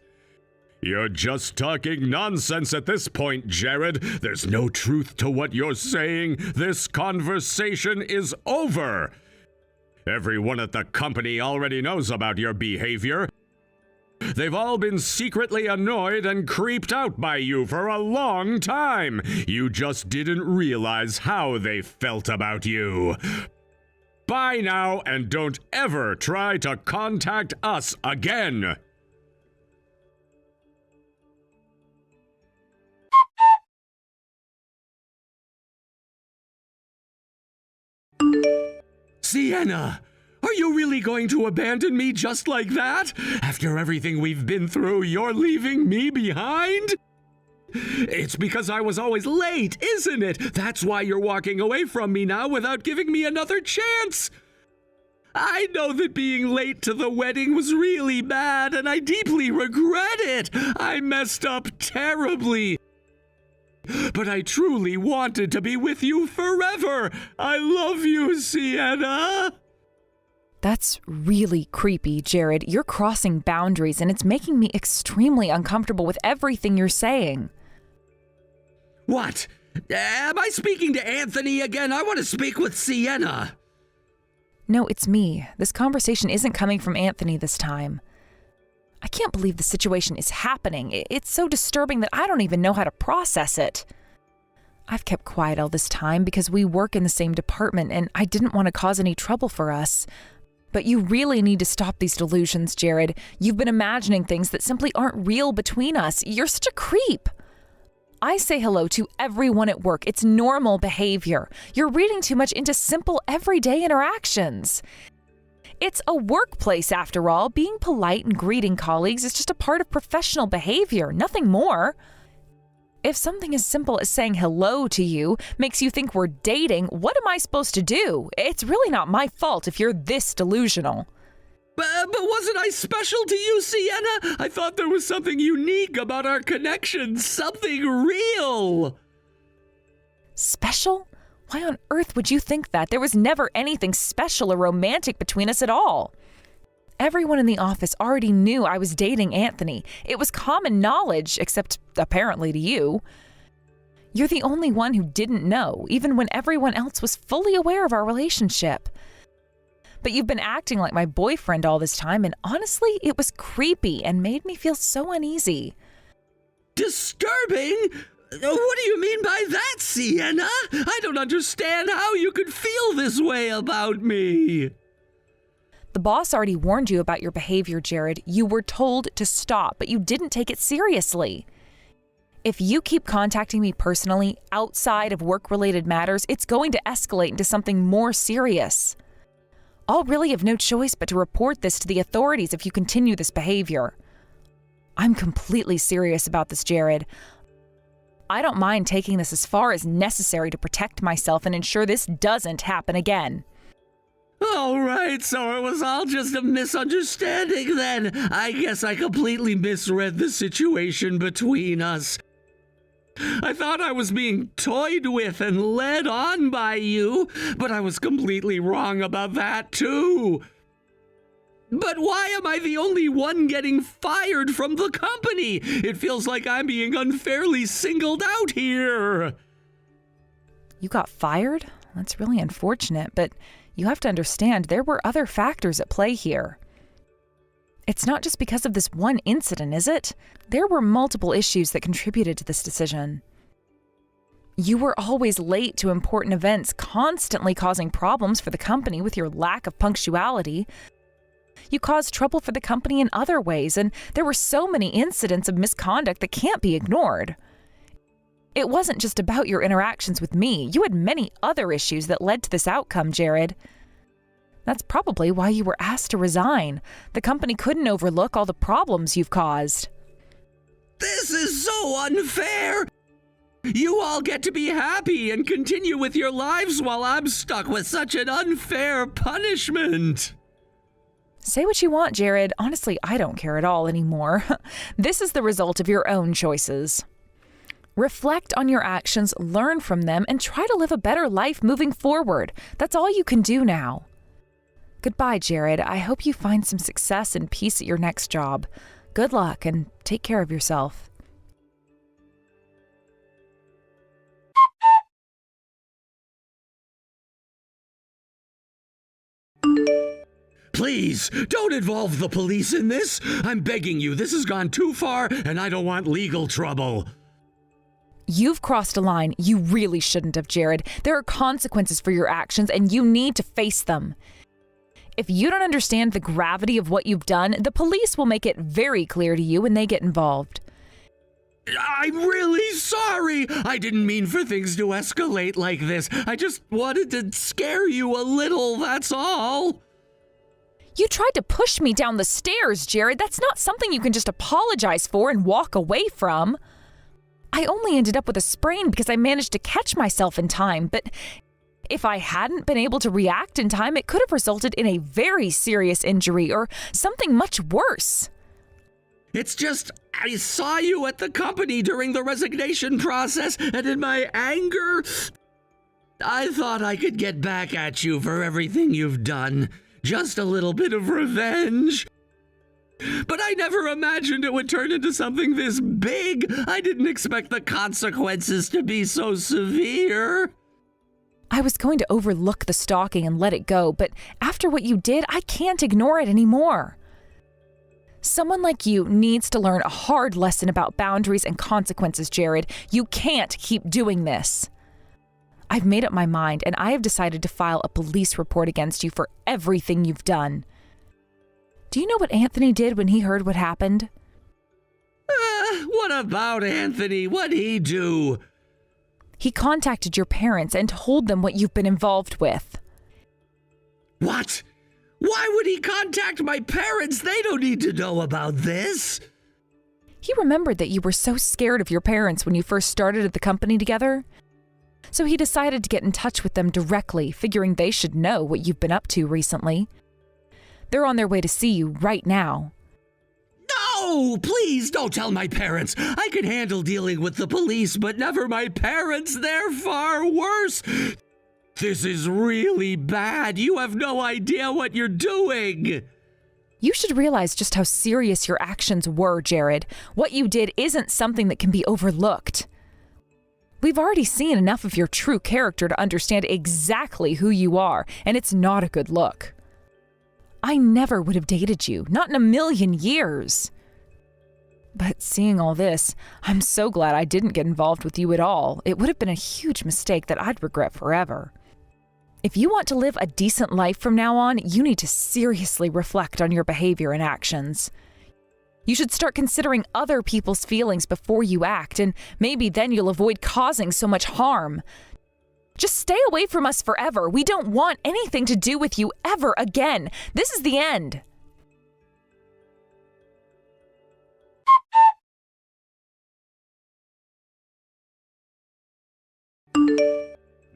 You're just talking nonsense at this point, Jared. There's no truth to what you're saying. This conversation is over. Everyone at the company already knows about your behavior. They've all been secretly annoyed and creeped out by you for a long time. You just didn't realize how they felt about you. Bye now, and don't ever try to contact us again. Sienna, Are you really going to abandon me just like that? After everything we've been through, you're leaving me behind? It's because I was always late, isn't it? That's why you're walking away from me now without giving me another chance. I know that being late to the wedding was really bad, and I deeply regret it. I messed up terribly. But I truly wanted to be with you forever. I love you, Sienna. That's really creepy, Jared. You're crossing boundaries, and it's making me extremely uncomfortable with everything you're saying. What? Am I speaking to Anthony again? I want to speak with Sienna. No, it's me. This conversation isn't coming from Anthony this time. I can't believe the situation is happening. It's so disturbing that I don't even know how to process it. I've kept quiet all this time because we work in the same department and I didn't want to cause any trouble for us. But you really need to stop these delusions, Jared. You've been imagining things that simply aren't real between us. You're such a creep. I say hello to everyone at work. It's normal behavior. You're reading too much into simple everyday interactions. It's a workplace, after all. Being polite and greeting colleagues is just a part of professional behavior, nothing more. If something as simple as saying hello to you makes you think we're dating, what am I supposed to do? It's really not my fault if you're this delusional. But wasn't I special to you, Sienna? I thought there was something unique about our connection, something real. Special? Why on earth would you think that? There was never anything special or romantic between us at all. Everyone in the office already knew I was dating Anthony. It was common knowledge, except apparently to you. You're the only one who didn't know, even when everyone else was fully aware of our relationship. But you've been acting like my boyfriend all this time, and honestly, it was creepy and made me feel so uneasy. Disturbing? What do you mean by that, Sienna? I don't understand how you could feel this way about me. The boss already warned you about your behavior, Jared. You were told to stop, but you didn't take it seriously. If you keep contacting me personally outside of work-related matters, it's going to escalate into something more serious. I'll really have no choice but to report this to the authorities if you continue this behavior. I'm completely serious about this, Jared. I don't mind taking this as far as necessary to protect myself and ensure this doesn't happen again. All right, so it was all just a misunderstanding then. I guess I completely misread the situation between us. I thought I was being toyed with and led on by you, but I was completely wrong about that too. But why am I the only one getting fired from the company? It feels like I'm being unfairly singled out here. You got fired? That's really unfortunate, but you have to understand there were other factors at play here. It's not just because of this one incident, is it? There were multiple issues that contributed to this decision. You were always late to important events, constantly causing problems for the company with your lack of punctuality. You caused trouble for the company in other ways, and there were so many incidents of misconduct that can't be ignored. It wasn't just about your interactions with me. You had many other issues that led to this outcome, Jared. That's probably why you were asked to resign. The company couldn't overlook all the problems you've caused. This is so unfair! You all get to be happy and continue with your lives while I'm stuck with such an unfair punishment. Say what you want, Jared. Honestly, I don't care at all anymore. This is the result of your own choices. Reflect on your actions, learn from them, and try to live a better life moving forward. That's all you can do now. Goodbye, Jared. I hope you find some success and peace at your next job. Good luck and take care of yourself. Please, don't involve the police in this. I'm begging you, this has gone too far and I don't want legal trouble. You've crossed a line you really shouldn't have, Jared. There are consequences for your actions and you need to face them. If you don't understand the gravity of what you've done, the police will make it very clear to you when they get involved. I'm really sorry. I didn't mean for things to escalate like this. I just wanted to scare you a little, that's all. You tried to push me down the stairs, Jared. That's not something you can just apologize for and walk away from. I only ended up with a sprain because I managed to catch myself in time, but if I hadn't been able to react in time, it could have resulted in a very serious injury or something much worse. It's just, I saw you at the company during the resignation process, and in my anger, I thought I could get back at you for everything you've done. Just a little bit of revenge. But I never imagined it would turn into something this big. I didn't expect the consequences to be so severe. I was going to overlook the stalking and let it go, but after what you did, I can't ignore it anymore. Someone like you needs to learn a hard lesson about boundaries and consequences, Jared. You can't keep doing this. I've made up my mind, and I have decided to file a police report against you for everything you've done. Do you know what Anthony did when he heard what happened? What about Anthony? What'd he do? He contacted your parents and told them what you've been involved with. What? Why would he contact my parents? They don't need to know about this. He remembered that you were so scared of your parents when you first started at the company together. So he decided to get in touch with them directly, figuring they should know what you've been up to recently. They're on their way to see you right now. No, please don't tell my parents. I can handle dealing with the police, but never my parents. They're far worse. This is really bad. You have no idea what you're doing. You should realize just how serious your actions were, Jared. What you did isn't something that can be overlooked. We've already seen enough of your true character to understand exactly who you are, and it's not a good look. I never would have dated you, not in a million years. But seeing all this, I'm so glad I didn't get involved with you at all. It would have been a huge mistake that I'd regret forever. If you want to live a decent life from now on, you need to seriously reflect on your behavior and actions. You should start considering other people's feelings before you act, and maybe then you'll avoid causing so much harm. Just stay away from us forever. We don't want anything to do with you ever again. This is the end.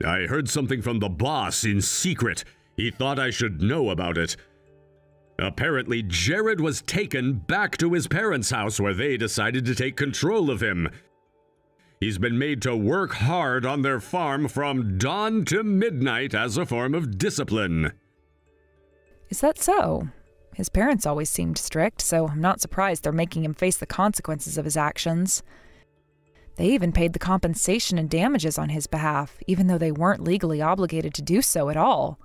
I heard something from the boss in secret. He thought I should know about it. Apparently, Jared was taken back to his parents' house where they decided to take control of him. He's been made to work hard on their farm from dawn to midnight as a form of discipline. Is that so? His parents always seemed strict, so I'm not surprised they're making him face the consequences of his actions. They even paid the compensation and damages on his behalf, even though they weren't legally obligated to do so at all.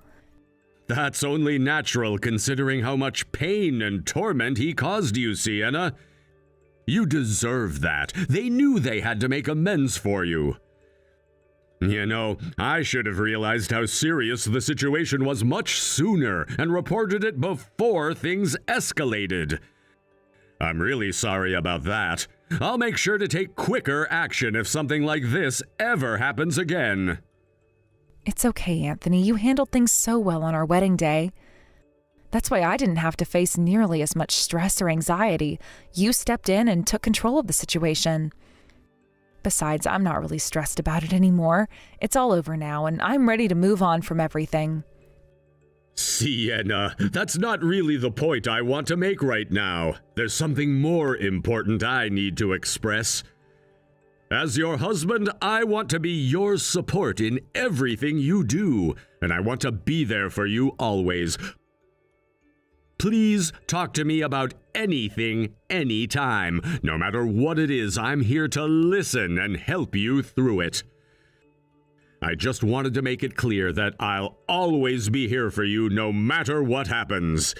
That's only natural considering how much pain and torment he caused you, Sienna. You deserve that. They knew they had to make amends for you. You know, I should have realized how serious the situation was much sooner and reported it before things escalated. I'm really sorry about that. I'll make sure to take quicker action if something like this ever happens again. It's okay, Anthony. You handled things so well on our wedding day. That's why I didn't have to face nearly as much stress or anxiety. You stepped in and took control of the situation. Besides, I'm not really stressed about it anymore. It's all over now, and I'm ready to move on from everything. Sienna, that's not really the point I want to make right now. There's something more important I need to express. As your husband, I want to be your support in everything you do, and I want to be there for you always. Please talk to me about anything, anytime. No matter what it is, I'm here to listen and help you through it. I just wanted to make it clear that I'll always be here for you no matter what happens.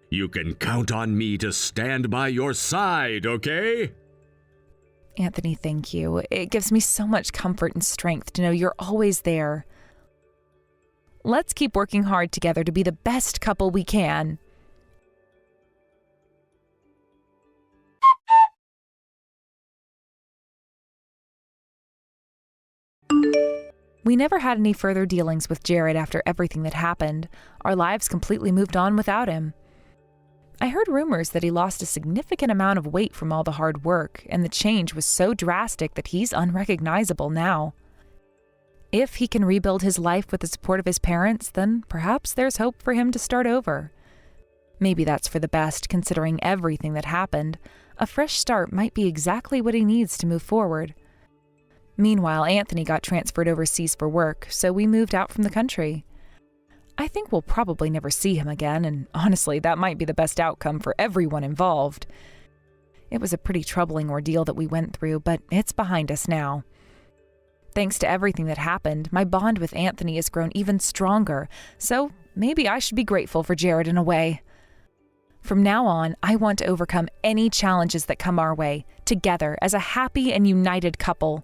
You can count on me to stand by your side, okay? Anthony, thank you. It gives me so much comfort and strength to know you're always there. Let's keep working hard together to be the best couple we can. We never had any further dealings with Jared after everything that happened. Our lives completely moved on without him. I heard rumors that he lost a significant amount of weight from all the hard work, and the change was so drastic that he's unrecognizable now. If he can rebuild his life with the support of his parents, then perhaps there's hope for him to start over. Maybe that's for the best, considering everything that happened. A fresh start might be exactly what he needs to move forward. Meanwhile, Anthony got transferred overseas for work, so we moved out from the country. I think we'll probably never see him again, and honestly, that might be the best outcome for everyone involved. It was a pretty troubling ordeal that we went through, but it's behind us now. Thanks to everything that happened, my bond with Anthony has grown even stronger, so maybe I should be grateful for Jared in a way. From now on, I want to overcome any challenges that come our way, together as a happy and united couple.